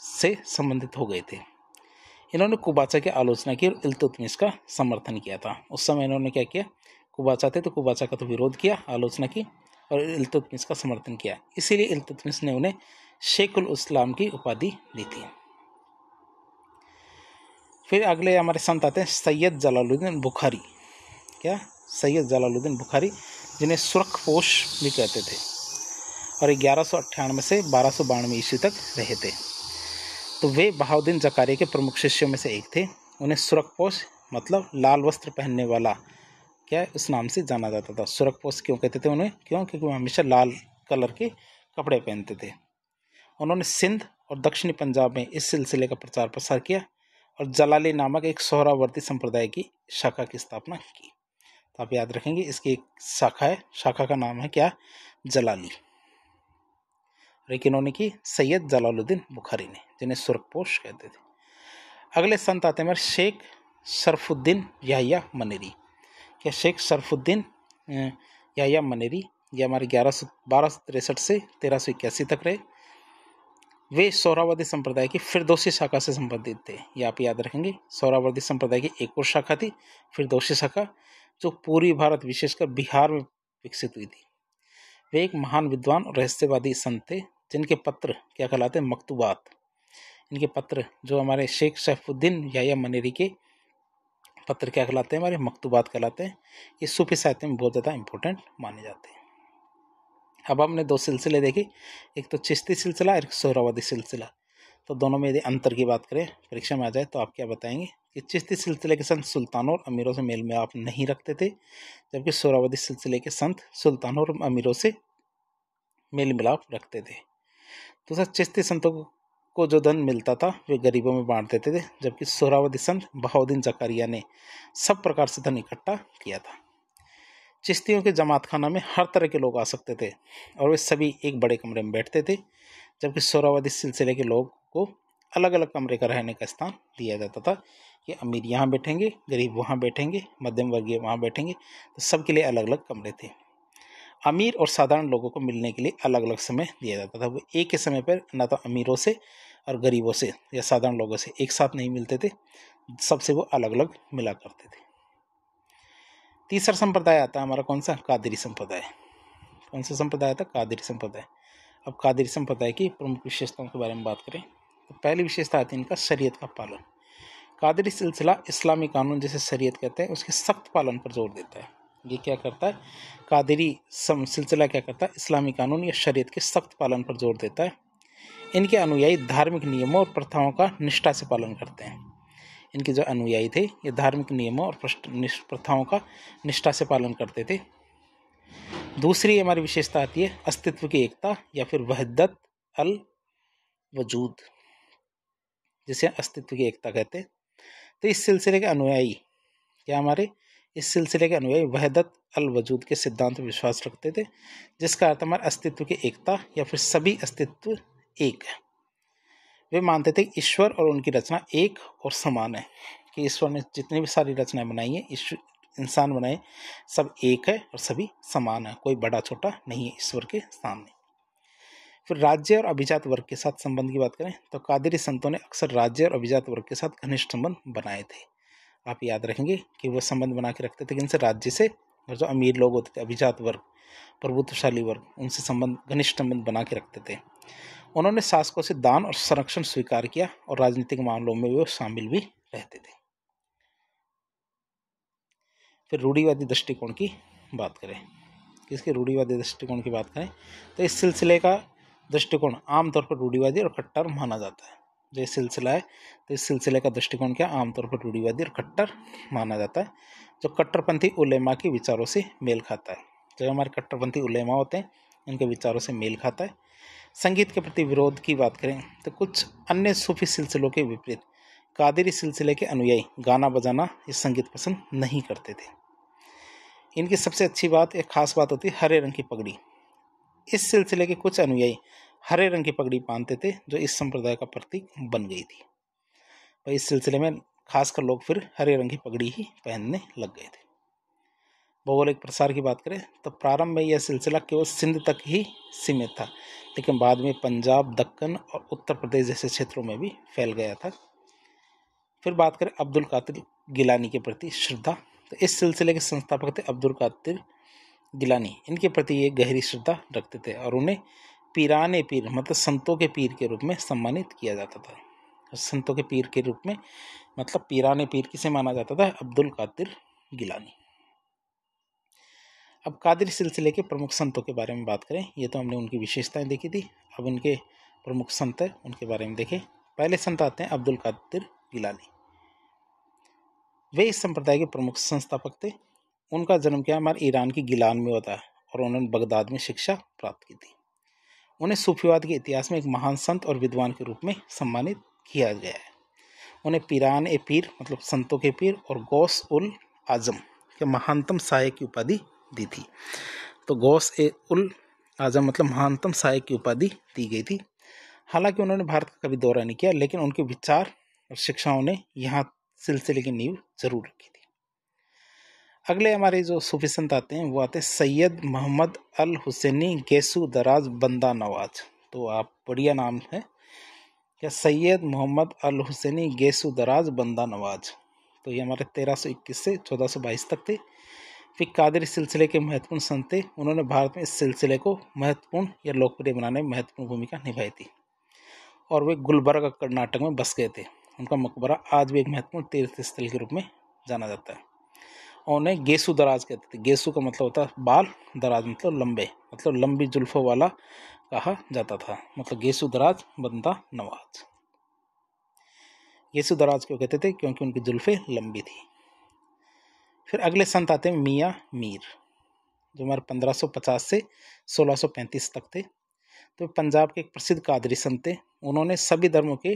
से संबंधित हो गए थे। इन्होंने कुबाचा की आलोचना की और इल्तुतमिश का समर्थन किया था। उस समय इन्होंने क्या किया? कुबाचा थे तो कुबाचा का तो विरोध किया, आलोचना की और इल्तुतमिश का समर्थन किया। इसीलिए इल्तुतमिश ने उन्हें शेखुल इस्लाम की उपाधि दी थी। फिर अगले हमारे संत आते हैं सैयद जलालुद्दीन बुखारी। क्या? सैयद जलालुद्दीन बुखारी जिन्हें सुरखपोश भी कहते थे और 1198 से 1292 ईस्वी तक रहे थे। तो वे बहाउद्दीन जकारिया के प्रमुख शिष्यों में से एक थे। उन्हें सुरखपोश मतलब लाल वस्त्र पहनने वाला क्या उस नाम से जाना जाता था। सुरखपोश क्यों कहते थे उन्हें? क्योंकि वो हमेशा लाल कलर के कपड़े पहनते थे। उन्होंने सिंध और दक्षिणी पंजाब में इस सिलसिले का प्रचार प्रसार किया और जलाली नामक एक सोहरावर्दी संप्रदाय की शाखा की स्थापना की। तो आप याद रखेंगे इसकी एक शाखा है, शाखा का नाम है क्या? जलाली। लेकिन उन्होंने की सैयद जलालुद्दीन बुखारी ने, जिन्हें सुरखपोश कहते थे। अगले संत आते हैं हमारे शेख शरफुद्दीन याह्या मनेरी। क्या शेख शरफुद्दीन याह्या मनेरी ये हमारे 1263 से 1381 तक रहे। वे सोहरावर्दी संप्रदाय की फिरदौसी शाखा से संबंधित थे। ये आप याद रखेंगे। सोहरावर्दी संप्रदाय की एक और शाखा थी फिरदौसी शाखा, जो पूरी भारत विशेषकर बिहार में विकसित हुई थी। वे एक महान विद्वान और रहस्यवादी संत थे जिनके पत्र क्या कहलाते हैं? मकतूबात। इनके पत्र जो हमारे शेख शरफुद्दीन याह्या मनेरी के पत्र क्या कहलाते हैं? हमारे मकतूबात कहलाते हैं। ये सूफी साहित्य में बहुत ज़्यादा इंपॉर्टेंट माने जाते हैं। अब हमने दो सिलसिले देखे, एक तो चिश्ती सिलसिला और एक सोहरावर्दी सिलसिला। तो दोनों में यदि अंतर की बात करें, परीक्षा में आ जाए, तो आप क्या बताएंगे कि चिश्ती सिलसिले के संत सुल्तानों और अमीरों से मेल मिलाप नहीं रखते थे, जबकि सोहरावर्दी सिलसिले के संत सुल्तानों और अमीरों से मेल मिलाप रखते थे। दूसरा, चिश्ती संतों को जो धन मिलता था वे गरीबों में बांट देते थे, जबकि सोहरावर्दी संत बहाउद्दीन जकारिया ने सब प्रकार से धन इकट्ठा किया था। चिश्तियों के जमात खाना में हर तरह के लोग आ सकते थे और वे सभी एक बड़े कमरे में बैठते थे, जबकि सोहरावर्दी सिलसिले के लोग को अलग अलग कमरे का रहने का स्थान दिया जाता था कि अमीर यहाँ बैठेंगे, गरीब वहाँ बैठेंगे, मध्यम वर्गीय वहाँ बैठेंगे, तो सबके लिए अलग अलग कमरे थे। अमीर और साधारण लोगों को मिलने के लिए अलग अलग समय दिया जाता था। वो एक ही समय पर न तो अमीरों से और गरीबों से या साधारण लोगों से एक साथ नहीं मिलते थे, सबसे वो अलग अलग मिला करते थे। तीसरा संप्रदाय आता है हमारा कौन सा? कादरी संप्रदाय। कौन सा संप्रदाय आता? कादरी संप्रदाय। अब कादरी संप्रदाय की प्रमुख विशेषताओं के बारे में बात करें तो पहली विशेषता आती है इनका शरीयत का पालन। कादरी सिलसिला इस्लामी कानून जिसे शरीयत कहते हैं उसके सख्त पालन पर जोर देता है। ये क्या करता है? कादरी सिलसिला क्या करता है? इस्लामी कानून या शरीयत के सख्त पालन पर जोर देता है। इनके अनुयायी धार्मिक नियमों और प्रथाओं का निष्ठा से पालन करते हैं। इनके जो अनुयायी थे ये धार्मिक नियमों और प्रथाओं का निष्ठा से पालन करते थे। दूसरी हमारी विशेषता आती है अस्तित्व की एकता या फिर वहदत अल वजूद, जिसे अस्तित्व की एकता कहते हैं। तो इस सिलसिले के अनुयायी क्या हमारे इस सिलसिले के अनुयायी वहदत अल वजूद के सिद्धांत पर विश्वास रखते थे, जिसका अर्थ हमारे अस्तित्व की एकता या फिर सभी अस्तित्व एक है। वे मानते थे कि ईश्वर और उनकी रचना एक और समान है, कि ईश्वर ने जितनी भी सारी रचनाएं बनाई हैं, इंसान बनाए, सब एक है और सभी समान है, कोई बड़ा छोटा नहीं है ईश्वर के सामने। फिर राज्य और अभिजात वर्ग के साथ संबंध की बात करें तो कादरी संतों ने अक्सर राज्य और अभिजात वर्ग के साथ घनिष्ठ संबंध बनाए थे। आप याद रखेंगे कि वो संबंध बना के रखते थे किनसे? राज्य से, और जो अमीर लोग होते थे, अभिजात वर्ग, प्रभुत्वशाली वर्ग, उनसे संबंध घनिष्ठ संबंध बना के रखते थे। उन्होंने शासकों से दान और संरक्षण स्वीकार किया और राजनीतिक मामलों में वो शामिल भी रहते थे। फिर रूढ़िवादी दृष्टिकोण की बात करें, किसके? रूढ़िवादी दृष्टिकोण की बात करें तो इस सिलसिले का दृष्टिकोण आमतौर पर रूढ़िवादी और कट्टर माना जाता है। जो सिलसिला है तो इस सिलसिले का दृष्टिकोण क्या? आमतौर पर रूढ़िवादी और कट्टर माना जाता है, जो कट्टरपंथी उलेमा के विचारों से मेल खाता है। जो हमारे कट्टरपंथी उलेमा होते हैं इनके विचारों से मेल खाता है। संगीत के प्रति विरोध की बात करें तो कुछ अन्य सूफी सिलसिलों के विपरीत कादरी सिलसिले के अनुयायी गाना बजाना इस संगीत पसंद नहीं करते थे। इनकी सबसे अच्छी बात, एक खास बात होती है हरे रंग की पगड़ी। इस सिलसिले के कुछ अनुयायी हरे रंग की पगड़ी पहनते थे, जो इस संप्रदाय का प्रतीक बन गई थी। तो इस सिलसिले में खासकर लोग फिर हरे रंग की पगड़ी ही पहनने लग गए थे। भौगोलिक प्रसार की बात करें तो प्रारंभ में यह सिलसिला केवल सिंध तक ही सीमित था, लेकिन बाद में पंजाब, दक्कन और उत्तर प्रदेश जैसे क्षेत्रों में भी फैल गया था। फिर बात करें अब्दुल कादिर गिलानी के प्रति श्रद्धा, तो इस सिलसिले के संस्थापक थे अब्दुल कादिर गिलानी। इनके प्रति ये गहरी श्रद्धा रखते थे और उन्हें पीराने पीर मतलब संतों के पीर के रूप में सम्मानित किया जाता था। संतों के पीर के रूप में मतलब पीराने पीर किसे माना जाता था? अब्दुल कादिर गिलानी। अब कादिर सिलसिले के प्रमुख संतों के बारे में बात करें, ये तो हमने उनकी विशेषताएं देखी थी, अब उनके प्रमुख संत हैं उनके बारे में देखें। पहले संत आते हैं अब्दुल कादिर गिलानी। वे इस संप्रदाय के प्रमुख संस्थापक थे। उनका जन्म क्या हमारे ईरान की गिलान में होता है और उन्होंने बगदाद में शिक्षा प्राप्त की थी। उन्हें सूफीवाद के इतिहास में एक महान संत और विद्वान के रूप में सम्मानित किया गया है। उन्हें पीरान ए पीर मतलब संतों के पीर और गौस उल आजम के महानतम सहायक की उपाधि दी थी। तो गौस ए उल आजम मतलब महानतम सहायक की उपाधि दी गई थी। हालांकि उन्होंने भारत का कभी दौरा नहीं किया, लेकिन उनके विचार और शिक्षाओं ने यहाँ सिलसिले की नींव जरूर रखी थी। अगले हमारे जो सूफी संत आते हैं वो आते हैं सैयद मोहम्मद अल हुसैनी गैसू दराज बंदा नवाज। तो आप बढ़िया नाम है क्या? सैयद मोहम्मद अल हुसैनी गैसू दराज बंदा नवाज। तो ये हमारे 1321 से 1422 तक थे। फिर कादिर सिलसिले के महत्वपूर्ण संत थे। उन्होंने भारत में इस सिलसिले को महत्वपूर्ण या लोकप्रिय बनाने में महत्वपूर्ण भूमिका निभाई थी और वे गुलबर्गा कर्नाटक में बस गए थे। उनका मकबरा आज भी एक महत्वपूर्ण तीर्थ स्थल के रूप में जाना जाता है और उन्हें गेसू दराज कहते थे। गेसू का मतलब होता है बाल, दराज मतलब लंबे, मतलब लंबी जुल्फों वाला कहा जाता था, मतलब गेसू दराज बंदा नवाज। येसुदराज क्यों कहते थे? क्योंकि उनकी जुल्फें लंबी थी। फिर अगले संत आते हैं मियाँ मीर, जो हमारे 1550 से 1635 तक थे। तो पंजाब के एक प्रसिद्ध कादरी संत थे। उन्होंने सभी धर्मों के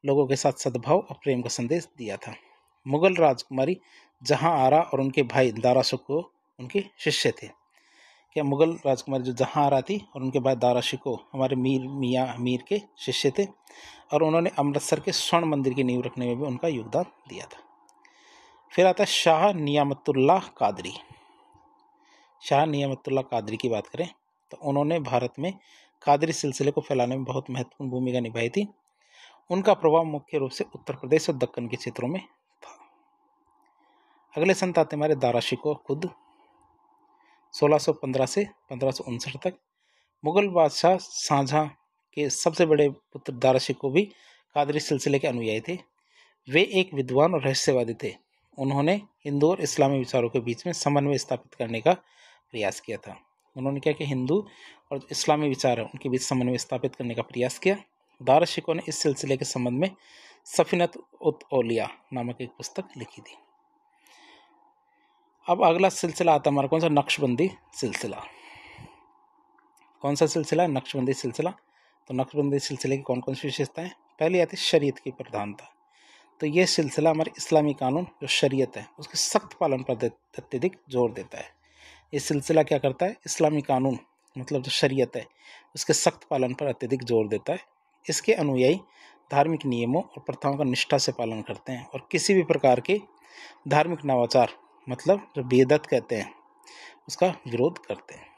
लोगों के साथ सद्भाव और प्रेम का संदेश दिया था। मुगल राजकुमारी जहां आरा और उनके भाई दारा शिकोह उनके शिष्य थे। क्या मुगल राजकुमारी जो जहां आरा थी और उनके भाई दारा शिकोह हमारे मियाँ मीर के शिष्य थे, और उन्होंने अमृतसर के स्वर्ण मंदिर की नींव रखने में भी उनका योगदान दिया था। फिर आता है शाह नियामतुल्लाह कादरी। शाह नियामतुल्लाह कादरी की बात करें तो उन्होंने भारत में कादरी सिलसिले को फैलाने में बहुत महत्वपूर्ण भूमिका निभाई थी। उनका प्रभाव मुख्य रूप से उत्तर प्रदेश और दक्कन के क्षेत्रों में था। अगले संत आते हमारे दारा शिकोह खुद, 1615 से 1559 तक। मुगल बादशाह शाहजहां के सबसे बड़े पुत्र दारा शिकोह भी कादरी सिलसिले के अनुयायी थे। वे एक विद्वान और रहस्यवादी थे। उन्होंने हिंदू और इस्लामी विचारों के बीच में समन्वय स्थापित करने का प्रयास किया था। उन्होंने क्या कि हिंदू और इस्लामी विचार है उनके बीच समन्वय स्थापित करने का प्रयास किया। दारा शिकोह ने इस सिलसिले के संबंध में सफीनत उत औलिया नामक एक पुस्तक लिखी थी। अब अगला सिलसिला आता है हमारा कौन सा? नक्शबंदी सिलसिला। कौन सा सिलसिला? नक्शबंदी सिलसिला। तो नक्शबंदी सिलसिले की कौन कौन सी विशेषताएं? पहली आती है शरीयत की प्रधानता। तो यह सिलसिला हमारे इस्लामी कानून जो शरीयत है उसके सख्त पालन पर अत्यधिक जोर देता है। ये सिलसिला क्या करता है? इस्लामी कानून मतलब जो शरीयत है उसके सख्त पालन पर अत्यधिक जोर देता है। इसके अनुयायी धार्मिक नियमों और प्रथाओं का निष्ठा से पालन करते हैं और किसी भी प्रकार के धार्मिक नवाचार मतलब जो बेदत कहते हैं उसका विरोध करते हैं।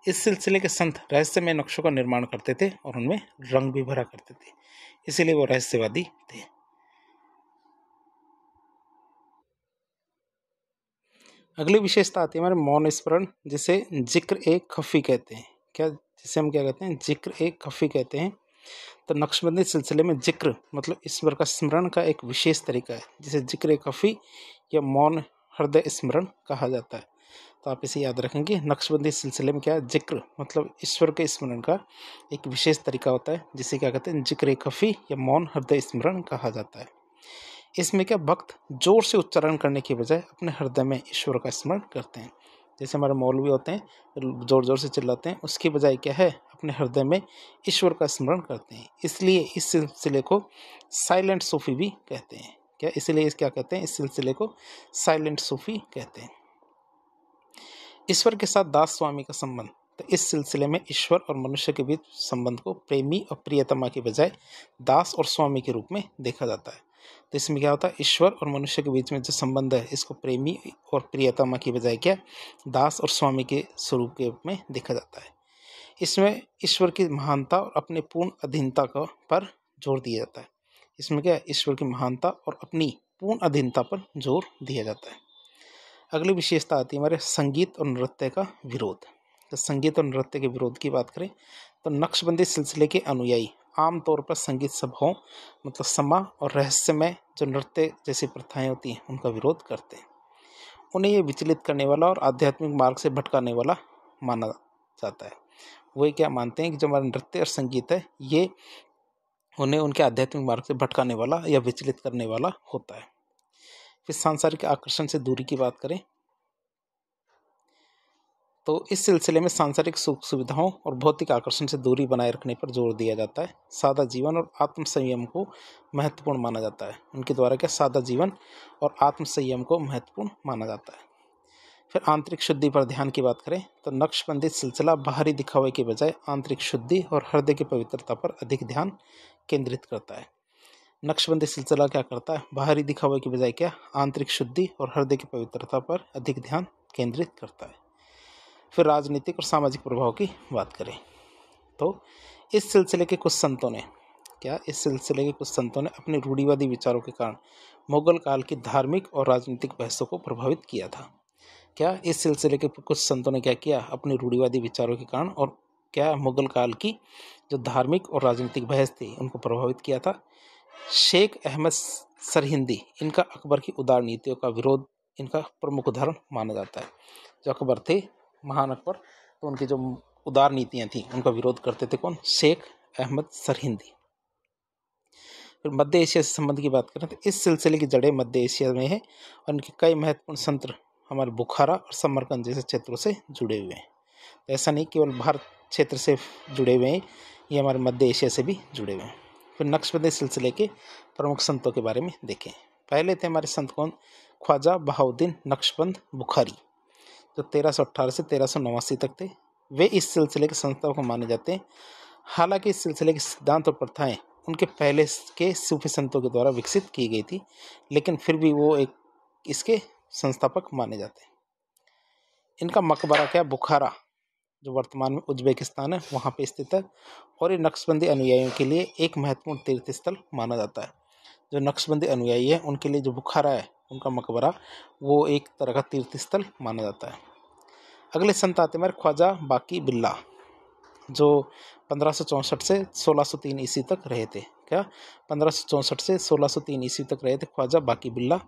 इस सिलसिले के संत रहस्यमय नक्शों का निर्माण करते थे और उनमें रंग भी भरा करते थे, इसीलिए वो रहस्यवादी थे। अगली विशेषता आती है हमारे मौन स्मरण, जिसे जिक्र ए खफी कहते हैं। जिसे हम क्या कहते हैं? जिक्र ए खफी कहते हैं। तो नक्शबंदी सिलसिले में जिक्र मतलब ईश्वर का स्मरण का एक विशेष तरीका है, जिसे जिक्र ए खफी या मौन हृदय स्मरण कहा जाता है। तो आप इसे याद रखेंगे। नक्शबंदी सिलसिले में क्या है? जिक्र मतलब ईश्वर के स्मरण का एक विशेष तरीका होता है, जिसे क्या कहते हैं? जिक्र ए खफी या मौन हृदय स्मरण कहा जाता है। इसमें क्या भक्त जोर से उच्चारण करने के बजाय अपने हृदय में ईश्वर का स्मरण करते हैं। जैसे हमारे मौलवी होते हैं जोर जोर से चिल्लाते हैं, उसकी बजाय क्या है? अपने हृदय में ईश्वर का स्मरण करते हैं। इसलिए इस सिलसिले को साइलेंट सूफी भी कहते हैं। इसलिए क्या कहते हैं? इस सिलसिले को साइलेंट सूफी कहते हैं। ईश्वर के साथ दास स्वामी का संबंध। तो इस सिलसिले में ईश्वर और मनुष्य के बीच संबंध को प्रेमी और प्रियतमा के बजाय दास और स्वामी के रूप में देखा जाता है। तो इसमें क्या होता है? ईश्वर और मनुष्य के बीच में जो संबंध है इसको प्रेमी और प्रियतमा की बजाय क्या? दास और स्वामी के स्वरूप के रूप में देखा जाता है। इसमें ईश्वर की महानता और अपने पूर्ण अधीनता पर जोर दिया जाता है। इसमें क्या है? ईश्वर की महानता और अपनी पूर्ण अधीनता पर जोर दिया जाता है। अगली विशेषता आती है हमारे संगीत और नृत्य का विरोध। तो संगीत और नृत्य के विरोध की बात करें तो नक्शबंदी सिलसिले के अनुयायी आमतौर पर संगीत सभाओं मतलब समा और रहस्यमय जो नृत्य जैसी प्रथाएं होती हैं उनका विरोध करते हैं। उन्हें ये विचलित करने वाला और आध्यात्मिक मार्ग से भटकाने वाला माना जाता है। वो क्या मानते हैं कि जो हमारा नृत्य और संगीत है ये उन्हें उनके आध्यात्मिक मार्ग से भटकाने वाला या विचलित करने वाला होता है। फिर सांसारिक आकर्षण से दूरी की बात करें तो इस सिलसिले में सांसारिक सुख सुविधाओं और भौतिक आकर्षण से दूरी बनाए रखने पर जोर दिया जाता है। सादा जीवन और आत्म संयम को महत्वपूर्ण माना जाता है। उनके द्वारा क्या? सादा जीवन और आत्म संयम को महत्वपूर्ण माना जाता है। फिर आंतरिक शुद्धि पर ध्यान की बात करें तो नक्शबंदी सिलसिला बाहरी दिखावे के बजाय आंतरिक शुद्धि और हृदय की पवित्रता पर अधिक ध्यान केंद्रित करता है। नक्शबंदी सिलसिला क्या करता है? बाहरी दिखावे की बजाय क्या? आंतरिक शुद्धि और हृदय की पवित्रता पर अधिक ध्यान केंद्रित करता है। फिर राजनीतिक और सामाजिक प्रभाव की बात करें तो इस सिलसिले के कुछ संतों ने अपने रूढ़िवादी विचारों के कारण मुगल काल की धार्मिक और राजनीतिक बहसों को प्रभावित किया था। इस सिलसिले के कुछ संतों ने क्या किया? अपने रूढ़िवादी विचारों के कारण और मुगल काल की जो धार्मिक और राजनीतिक बहस थी उनको प्रभावित किया था। शेख अहमद सरहिंदी इनका अकबर की उदार नीतियों का विरोध इनका प्रमुख उदाहरण माना जाता है। जो अकबर थे महान अकबर, तो उनकी जो उदार नीतियां थी उनका विरोध करते थे कौन? शेख अहमद सरहिंदी। फिर मध्य एशिया से संबंध की बात करें तो इस सिलसिले की जड़ें मध्य एशिया में है और इनके कई महत्वपूर्ण संत हमारे बुखारा और समरकंद जैसे क्षेत्रों से जुड़े हुए हैं। तो ऐसा नहीं केवल भारत क्षेत्र से जुड़े हुए हैं, ये हमारे मध्य एशिया से भी जुड़े हुए हैं। फिर नक्शबंदी सिलसिले के प्रमुख संतों के बारे में देखें। पहले थे हमारे संत कौन? ख्वाजा बहाउद्दीन नक्शबंद बुखारी, जो 1318 से 1389 तक थे। वे इस सिलसिले के संस्थापक माने जाते हैं। हालांकि इस सिलसिले के सिद्धांत और प्रथाएं उनके पहले के सूफी संतों के द्वारा विकसित की गई थी, लेकिन फिर भी वो एक इसके संस्थापक माने जाते हैं। इनका मकबरा क्या? बुखारा, जो वर्तमान में उज्बेकिस्तान है, वहाँ पे स्थित है और ये नक्शबंदी अनुयायियों के लिए एक महत्वपूर्ण तीर्थ स्थल माना जाता है। जो नक्शबंदी अनुयायी है उनके लिए जो बुखारा है, उनका मकबरा, वो एक तरह का तीर्थ स्थल माना जाता है। अगले संत आते हैं ख्वाजा बाकी बिल्ला, जो 1564 से 1603 ईस्वी तक रहे थे। क्या? 1564 से 1603 ईस्वी तक रहे थे ख्वाजा बाकी बिल्ला।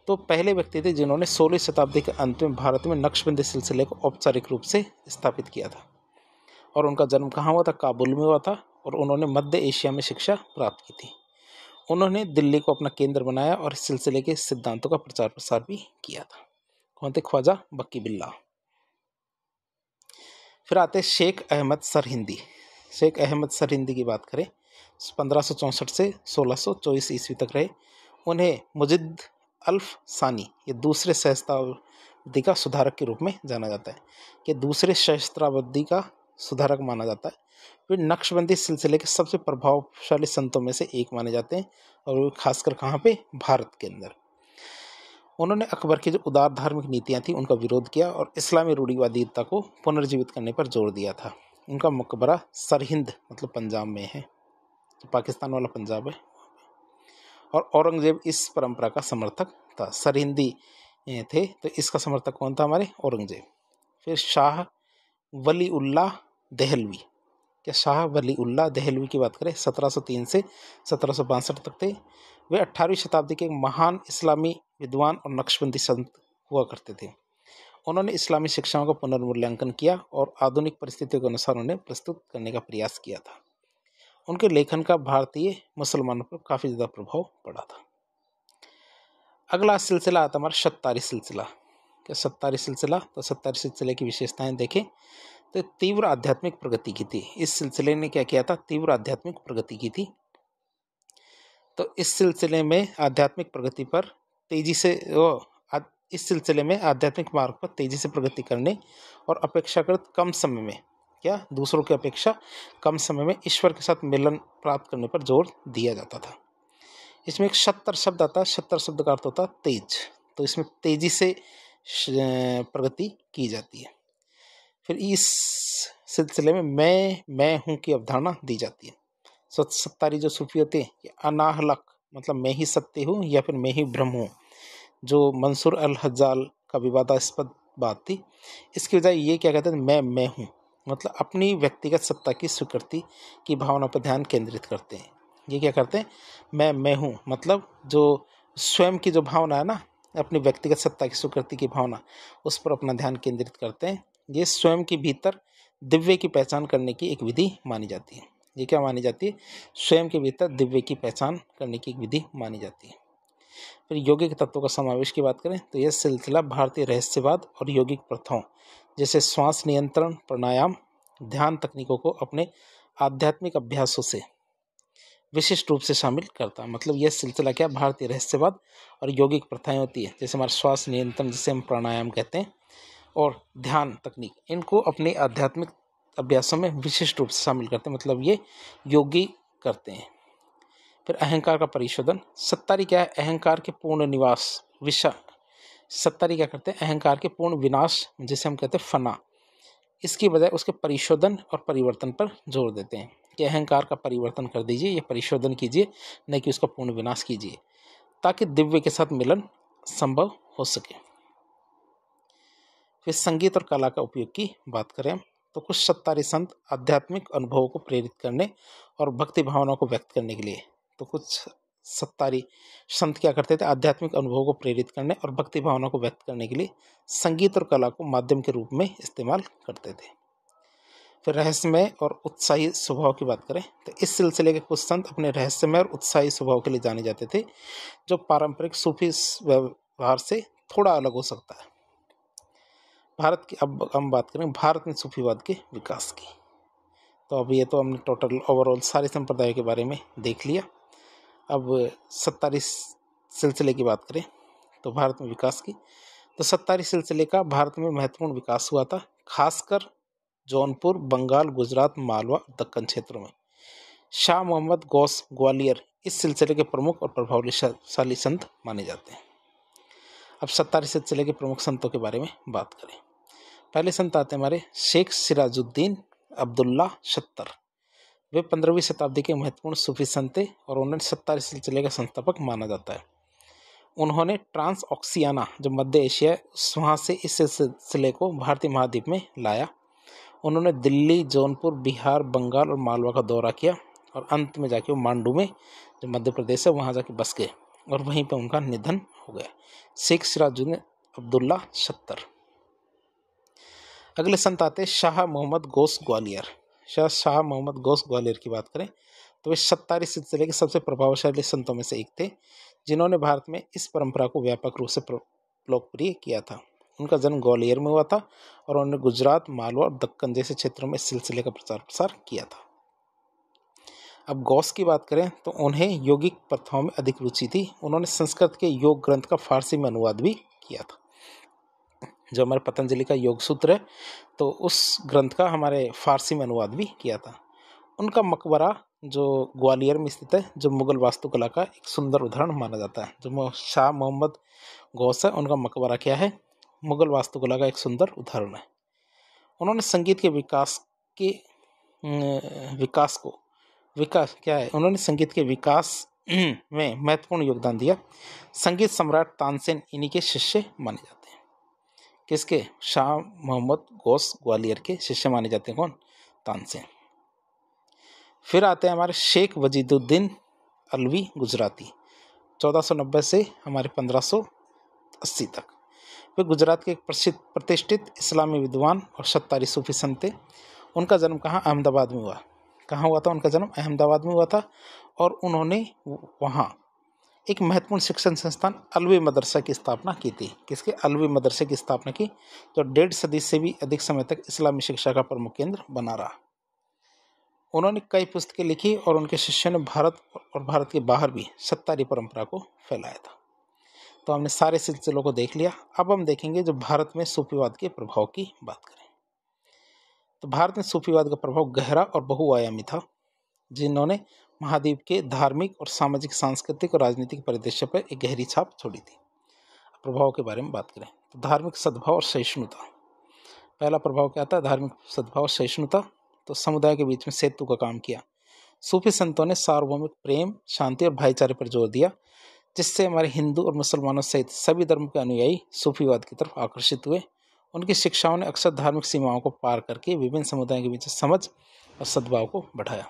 तो पहले व्यक्ति थे जिन्होंने 16वीं शताब्दी के अंत में भारत में नक्शबंदी सिलसिले को औपचारिक रूप से स्थापित किया था। और उनका जन्म कहाँ हुआ था? काबुल में हुआ था और उन्होंने मध्य एशिया में शिक्षा प्राप्त की थी। उन्होंने दिल्ली को अपना केंद्र बनाया और इस सिलसिले के सिद्धांतों का प्रचार प्रसार भी किया था। कौन थे? ख्वाजा बक्की बिल्ला। फिर आते शेख अहमद सरहिंदी। शेख अहमद सरहिंदी की बात करें, 1564 से 1624 ईस्वी तक रहे। उन्हें मुजिद अल्फ सानी, ये दूसरे सहस्त्राब्दी का सुधारक के रूप में जाना जाता है, कि दूसरे सहस्त्राब्दी का सुधारक माना जाता है। वे नक्शबंदी सिलसिले के सबसे प्रभावशाली संतों में से एक माने जाते हैं और वो खासकर कहाँ पे? भारत के अंदर। उन्होंने अकबर की जो उदार धार्मिक नीतियां थी उनका विरोध किया और इस्लामी रूढ़िवादिता को पुनर्जीवित करने पर जोर दिया था। उनका मकबरा सरहिंद, मतलब पंजाब में है, तो पाकिस्तान वाला पंजाब है। और औरंगजेब इस परंपरा का समर्थक था। सरहिंदी थे तो इसका समर्थक कौन था? हमारे औरंगजेब। फिर शाह वली उल्लाह देहलवी। क्या शाह वली उल्लाह देहलवी की बात करें, 1703 से 1762 तक थे। वे 18वीं शताब्दी के एक महान इस्लामी विद्वान और नक्शबंदी संत हुआ करते थे। उन्होंने इस्लामी शिक्षाओं का पुनर्मूल्यांकन किया और आधुनिक परिस्थितियों के अनुसार उन्हें प्रस्तुत करने का प्रयास किया था। उनके लेखन का भारतीय मुसलमानों पर काफ़ी ज़्यादा प्रभाव पड़ा था। अगला सिलसिला आता हमारा सत्तारी सिलसिला। क्या सत्तारी सिलसिला? तो सत्तारी सिलसिले की विशेषताएं देखें तो तीव्र आध्यात्मिक प्रगति की थी। इस सिलसिले ने क्या किया था? तीव्र आध्यात्मिक प्रगति की थी। तो इस सिलसिले में आध्यात्मिक प्रगति पर तेजी से इस सिलसिले में आध्यात्मिक मार्ग पर तेजी से प्रगति करने और अपेक्षाकृत कम समय में, क्या दूसरों की अपेक्षा कम समय में ईश्वर के साथ मिलन प्राप्त करने पर जोर दिया जाता था। इसमें एक सत्तर शब्द आता है। सत्तर शब्द का अर्थ होता है तेज। तो इसमें तेजी से प्रगति की जाती है। फिर इस सिलसिले में मैं हूँ की अवधारणा दी जाती है। सत्तारी जो सूफी होते हैं, अनाहलक मतलब मैं ही सत्य हूँ या फिर मैं ही ब्रह्म हूँ, जो मंसूर अल हज्जाल का विवादास्पद बात थी। इसकी वजह ये क्या कहते हैं? मैं हूँ मतलब अपनी व्यक्तिगत सत्ता की स्वीकृति की भावना पर ध्यान केंद्रित करते हैं। ये क्या करते हैं? मैं हूँ मतलब जो स्वयं की जो भावना है ना, अपनी व्यक्तिगत सत्ता की स्वीकृति की भावना, उस पर अपना ध्यान केंद्रित करते हैं। ये स्वयं के भीतर दिव्य की पहचान करने की एक विधि मानी जाती है। ये क्या मानी जाती है? स्वयं के भीतर दिव्य की पहचान करने की एक विधि मानी जाती है। फिर यौगिक तत्वों का समावेश की बात करें तो यह सिलसिला भारतीय रहस्यवाद और यौगिक प्रथाओं जैसे श्वास नियंत्रण, प्राणायाम, ध्यान तकनीकों को अपने आध्यात्मिक अभ्यासों से विशिष्ट रूप से शामिल करता है। मतलब यह सिलसिला क्या? भारतीय रहस्यवाद और यौगिक प्रथाएं होती है, जैसे हमारा श्वास नियंत्रण जिसे हम प्राणायाम कहते हैं, और ध्यान तकनीक, इनको अपने आध्यात्मिक अभ्यासों में विशिष्ट रूप से शामिल करते हैं। मतलब ये योगी करते हैं। फिर अहंकार का परिशोधन। सत्तारी क्या है? अहंकार के पूर्ण निवास विषय। सत्तारी क्या करते हैं? अहंकार के पूर्ण विनाश जिसे हम कहते हैं फना, इसकी बजाय उसके परिशोधन और परिवर्तन पर जोर देते हैं कि अहंकार का परिवर्तन कर दीजिए या परिशोधन कीजिए, न कि उसका पूर्ण विनाश कीजिए, ताकि दिव्य के साथ मिलन संभव हो सके। फिर संगीत और कला का उपयोग की बात करें तो कुछ सत्तारी संत आध्यात्मिक अनुभवों को प्रेरित करने और भक्ति भावनाओं को व्यक्त करने के लिए, तो कुछ सत्तारी संत क्या करते थे? आध्यात्मिक अनुभवों को प्रेरित करने और भक्ति भावनाओं को व्यक्त करने के लिए संगीत और कला को माध्यम के रूप में इस्तेमाल करते थे। फिर रहस्यमय और उत्साही स्वभाव की बात करें तो इस सिलसिले के कुछ संत अपने रहस्यमय और उत्साही स्वभाव के लिए जाने जाते थे, जो पारंपरिक सूफी व्यवहार से थोड़ा अलग हो सकता है। भारत की अब हम बात करें भारत में सूफीवाद के विकास की। तो अब ये तो हमने टोटल ओवरऑल सारे संप्रदायों के बारे में देख लिया। अब सत्तारी सिलसिले की बात करें तो भारत में विकास की, तो सत्तारी सिलसिले का भारत में महत्वपूर्ण विकास हुआ था, खासकर जौनपुर, बंगाल, गुजरात, मालवा और दक्कन क्षेत्रों में। शाह मोहम्मद गौस ग्वालियर इस सिलसिले के प्रमुख और प्रभावशाली संत माने जाते हैं। अब सत्तारी सिलसिले के प्रमुख संतों के बारे में बात करें। पहले संत आते हैं हमारे शेख सिराजुद्दीन अब्दुल्ला शत्तर। वे 15वीं शताब्दी के महत्वपूर्ण सूफी संत थे और उन्हें सत्तारी सिलसिले का संस्थापक माना जाता है। उन्होंने ट्रांस ऑक्सियाना जो मध्य एशिया वहाँ से इस सिलसिले को भारतीय महाद्वीप में लाया। उन्होंने दिल्ली, जौनपुर, बिहार, बंगाल और मालवा का दौरा किया और अंत में जाके वो मांडू में जो मध्य प्रदेश है वहाँ जाके बस गए और वहीं पर उनका निधन हो गया। शेख सिराजुद्दीन अब्दुल्ला शत्तर। अगले संत आते शाह मोहम्मद गौस ग्वालियर। शाह मोहम्मद गौस ग्वालियर की बात करें तो वे सत्तारी सिलसिले के सबसे प्रभावशाली संतों में से एक थे, जिन्होंने भारत में इस परंपरा को व्यापक रूप से लोकप्रिय किया था। उनका जन्म ग्वालियर में हुआ था और उन्होंने गुजरात, मालवा और दक्कन जैसे क्षेत्रों में इस सिलसिले का प्रचार प्रसार किया था। अब गौस की बात करें तो उन्हें योगिक प्रथाओं में अधिक रुचि थी। उन्होंने संस्कृत के योग ग्रंथ का फारसी में अनुवाद भी किया था। जो हमारे पतंजलि का योग सूत्र है तो उस ग्रंथ का हमारे फारसी में अनुवाद भी किया था। उनका मकबरा जो ग्वालियर में स्थित है, जो मुगल वास्तुकला का एक सुंदर उदाहरण माना जाता है। जो शाह मोहम्मद गौस है उनका मकबरा क्या है, मुगल वास्तुकला का एक सुंदर उदाहरण है। उन्होंने संगीत के उन्होंने संगीत के विकास में महत्वपूर्ण योगदान दिया। संगीत सम्राट तानसेन इन्हीं के शिष्य माने जाते हैं। किसके? शाह मोहम्मद गौस ग्वालियर के शिष्य माने जाते हैं। कौन? तानसेन। फिर आते हैं हमारे शेख वजीदुद्दीन अलवी गुजराती, 1490 से हमारे 1580 तक। वे गुजरात के एक प्रतिष्ठित इस्लामी विद्वान और सत्तारी सूफी संत थे। उनका जन्म कहाँ? अहमदाबाद में हुआ। कहाँ हुआ था उनका जन्म? अहमदाबाद में हुआ था। और उन्होंने वहाँ एक महत्वपूर्ण शिक्षण संस्थान अलवी मदरसा की स्थापना की थी। किसके? अलवी मदरसे की स्थापना की, जो 1.5 सदी से भी अधिक समय तक इस्लामी शिक्षा का प्रमुख केंद्र बना रहा। उन्होंने कई पुस्तकें लिखी और उनके शिष्यों ने भारत और भारत के बाहर भी सत्तारी परंपरा को फैलाया था। तो हमने सारे सिलसिलों को देख लिया। अब हम देखेंगे जो भारत में सूफीवाद के प्रभाव की बात करें तो भारत में सूफीवाद का प्रभाव गहरा और बहुआयामी था, जिन्होंने महाद्वीप के धार्मिक और सामाजिक, सांस्कृतिक और राजनीतिक परिदृश्य पर एक गहरी छाप छोड़ी थी। प्रभाव के बारे में बात करें तो धार्मिक सद्भाव और सहिष्णुता। पहला प्रभाव क्या था? धार्मिक सद्भाव और सहिष्णुता। तो समुदाय के बीच में सेतु का काम किया। सूफी संतों ने सार्वभौमिक प्रेम, शांति और भाईचारे पर जोर दिया, जिससे हमारे हिंदू और मुसलमानों सहित सभी धर्म के अनुयायी सूफीवाद की तरफ आकर्षित हुए। उनकी शिक्षाओं ने अक्सर धार्मिक सीमाओं को पार करके विभिन्न समुदायों के बीच समझ और सद्भाव को बढ़ाया।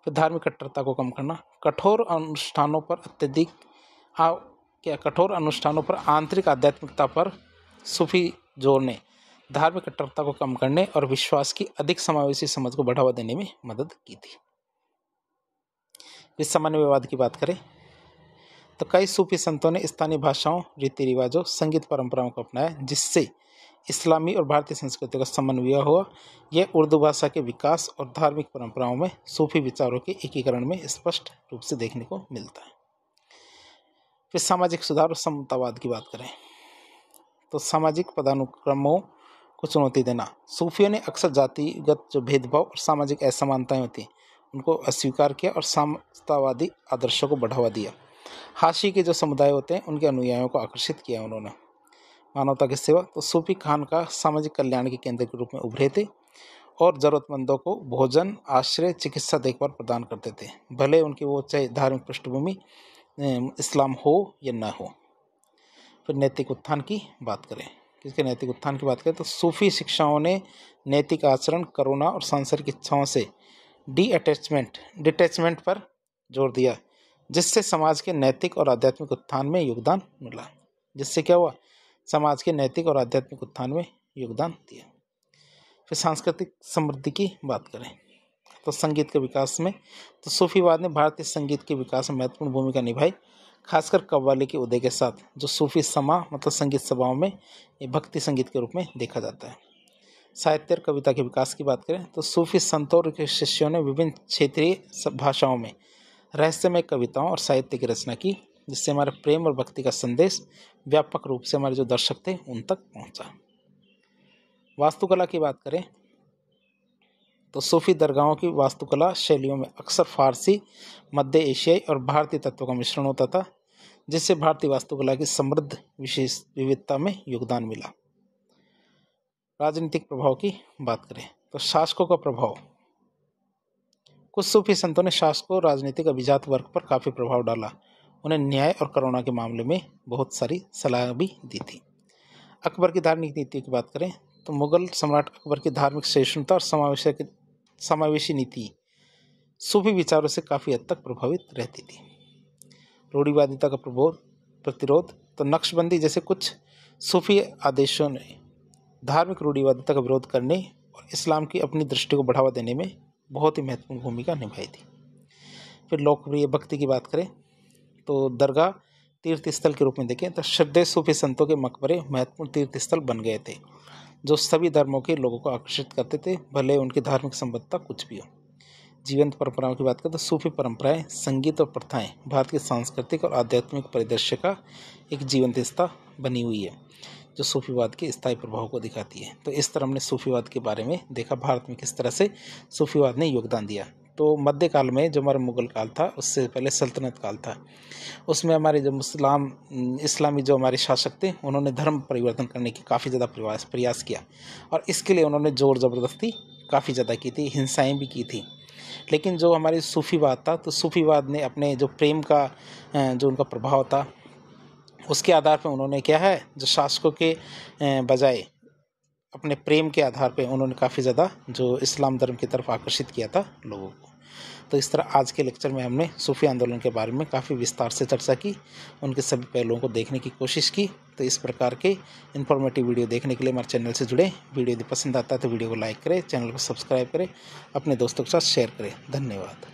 फिर धार्मिक कट्टरता को कम करना। कठोर अनुष्ठानों पर आंतरिक आध्यात्मिकता पर सूफी जोर ने धार्मिक कट्टरता को कम करने और विश्वास की अधिक समावेशी समझ को बढ़ावा देने में मदद की थी। इस सामान्यवाद की बात करें तो कई सूफी संतों ने स्थानीय भाषाओं, रीति रिवाजों, संगीत परंपराओं को अपनाया, जिससे इस्लामी और भारतीय संस्कृति का समन्वय हुआ। यह उर्दू भाषा के विकास और धार्मिक परंपराओं में सूफी विचारों के एकीकरण में स्पष्ट रूप से देखने को मिलता है। फिर सामाजिक सुधार और समतावाद की बात करें तो सामाजिक पदानुक्रमों को चुनौती देना। सूफियों ने अक्सर जातिगत जो भेदभाव और सामाजिक असमानताएं होती उनको अस्वीकार किया और समतावादी आदर्शों को बढ़ावा दिया। हाशी के जो समुदाय होते हैं उनके अनुयायियों को आकर्षित किया उन्होंने। मानवता की सेवा। तो सूफी खान का सामाजिक कल्याण के केंद्र के रूप में उभरे थे और जरूरतमंदों को भोजन, आश्रय, चिकित्सा देखभाल प्रदान करते थे, भले उनकी वो चाहे धार्मिक पृष्ठभूमि इस्लाम हो या न हो। फिर नैतिक उत्थान की बात करें। किसके नैतिक उत्थान की बात करें तो सूफी शिक्षाओं ने नैतिक आचरण, करुणा और सांसारिक इच्छाओं से डिटैचमेंट पर जोर दिया, जिससे समाज के नैतिक और आध्यात्मिक उत्थान में योगदान मिला। जिससे क्या हुआ? समाज के नैतिक और आध्यात्मिक उत्थान में योगदान दिया। फिर सांस्कृतिक समृद्धि की बात करें तो संगीत के विकास में तो सूफीवाद ने भारतीय संगीत के विकास में महत्वपूर्ण भूमिका निभाई। खासकर कव्वाली के उदय के साथ जो सूफी समा मतलब संगीत सभाओं में ये भक्ति संगीत के रूप में देखा जाता है। साहित्य और कविता के विकास की बात करें तो सूफी संतों के शिष्यों ने विभिन्न क्षेत्रीय भाषाओं में रहस्यमय कविताओं और साहित्य की रचना की, जिससे हमारे प्रेम और भक्ति का संदेश व्यापक रूप से हमारे जो दर्शक थे उन तक पहुंचा। वास्तुकला की बात करें तो सूफी दरगाहों की वास्तुकला शैलियों में अक्सर फारसी, मध्य एशियाई और भारतीय तत्वों का मिश्रण होता था, जिससे भारतीय वास्तुकला की समृद्ध विशेष विविधता में योगदान मिला। राजनीतिक प्रभाव की बात करें तो शासकों का प्रभाव। कुछ सूफी संतों ने शासकों और राजनीतिक अभिजात वर्ग पर काफ़ी प्रभाव डाला। उन्हें न्याय और करुणा के मामले में बहुत सारी सलाह भी दी थी। अकबर की धार्मिक नीतियों की बात करें तो मुगल सम्राट अकबर की धार्मिक सहिष्णुता और समावेशी नीति सूफी विचारों से काफ़ी हद तक प्रभावित रहती थी। रूढ़िवादिता का प्रतिरोध तो नक्शबंदी जैसे कुछ सूफी आदेशों ने धार्मिक रूढ़िवादिता का विरोध करने और इस्लाम की अपनी दृष्टि को बढ़ावा देने में बहुत ही महत्वपूर्ण भूमिका निभाई थी। फिर लोकप्रिय भक्ति की बात करें तो दरगाह तीर्थ स्थल के रूप में देखें तो श्रद्धेय सूफी संतों के मकबरे महत्वपूर्ण तीर्थ स्थल बन गए थे, जो सभी धर्मों के लोगों को आकर्षित करते थे, भले उनकी धार्मिक संबद्धता कुछ भी हो। जीवंत परंपराओं की बात करें तो सूफी परंपराएं, संगीत और प्रथाएं भारत के सांस्कृतिक और आध्यात्मिक परिदृश्य का एक जीवंत हिस्सा बनी हुई है, जो सूफीवाद के स्थायी प्रभाव को दिखाती है। तो इस तरह हमने सूफीवाद के बारे में देखा, भारत में किस तरह से सूफीवाद ने योगदान दिया। तो मध्यकाल में जो हमारा मुगल काल था, उससे पहले सल्तनत काल था, उसमें हमारे जो इस्लामी जो हमारे शासक थे, उन्होंने धर्म परिवर्तन करने की काफ़ी ज़्यादा प्रयास किया और इसके लिए उन्होंने ज़ोर ज़बरदस्ती काफ़ी ज़्यादा की थी, हिंसाएं भी की थी। लेकिन जो हमारी सूफीवाद था, तो सूफीवाद ने अपने जो प्रेम का जो उनका प्रभाव था, उसके आधार पर उन्होंने क्या है जो शासकों के बजाय अपने प्रेम के आधार पे उन्होंने काफ़ी ज़्यादा जो इस्लाम धर्म की तरफ आकर्षित किया था लोगों को। तो इस तरह आज के लेक्चर में हमने सूफी आंदोलन के बारे में काफ़ी विस्तार से चर्चा की, उनके सभी पहलुओं को देखने की कोशिश की। तो इस प्रकार के इन्फॉर्मेटिव वीडियो देखने के लिए हमारे चैनल से जुड़े। वीडियो यदि पसंद आता है तो वीडियो को लाइक करें, चैनल को सब्सक्राइब करें, अपने दोस्तों के साथ शेयर करें। धन्यवाद।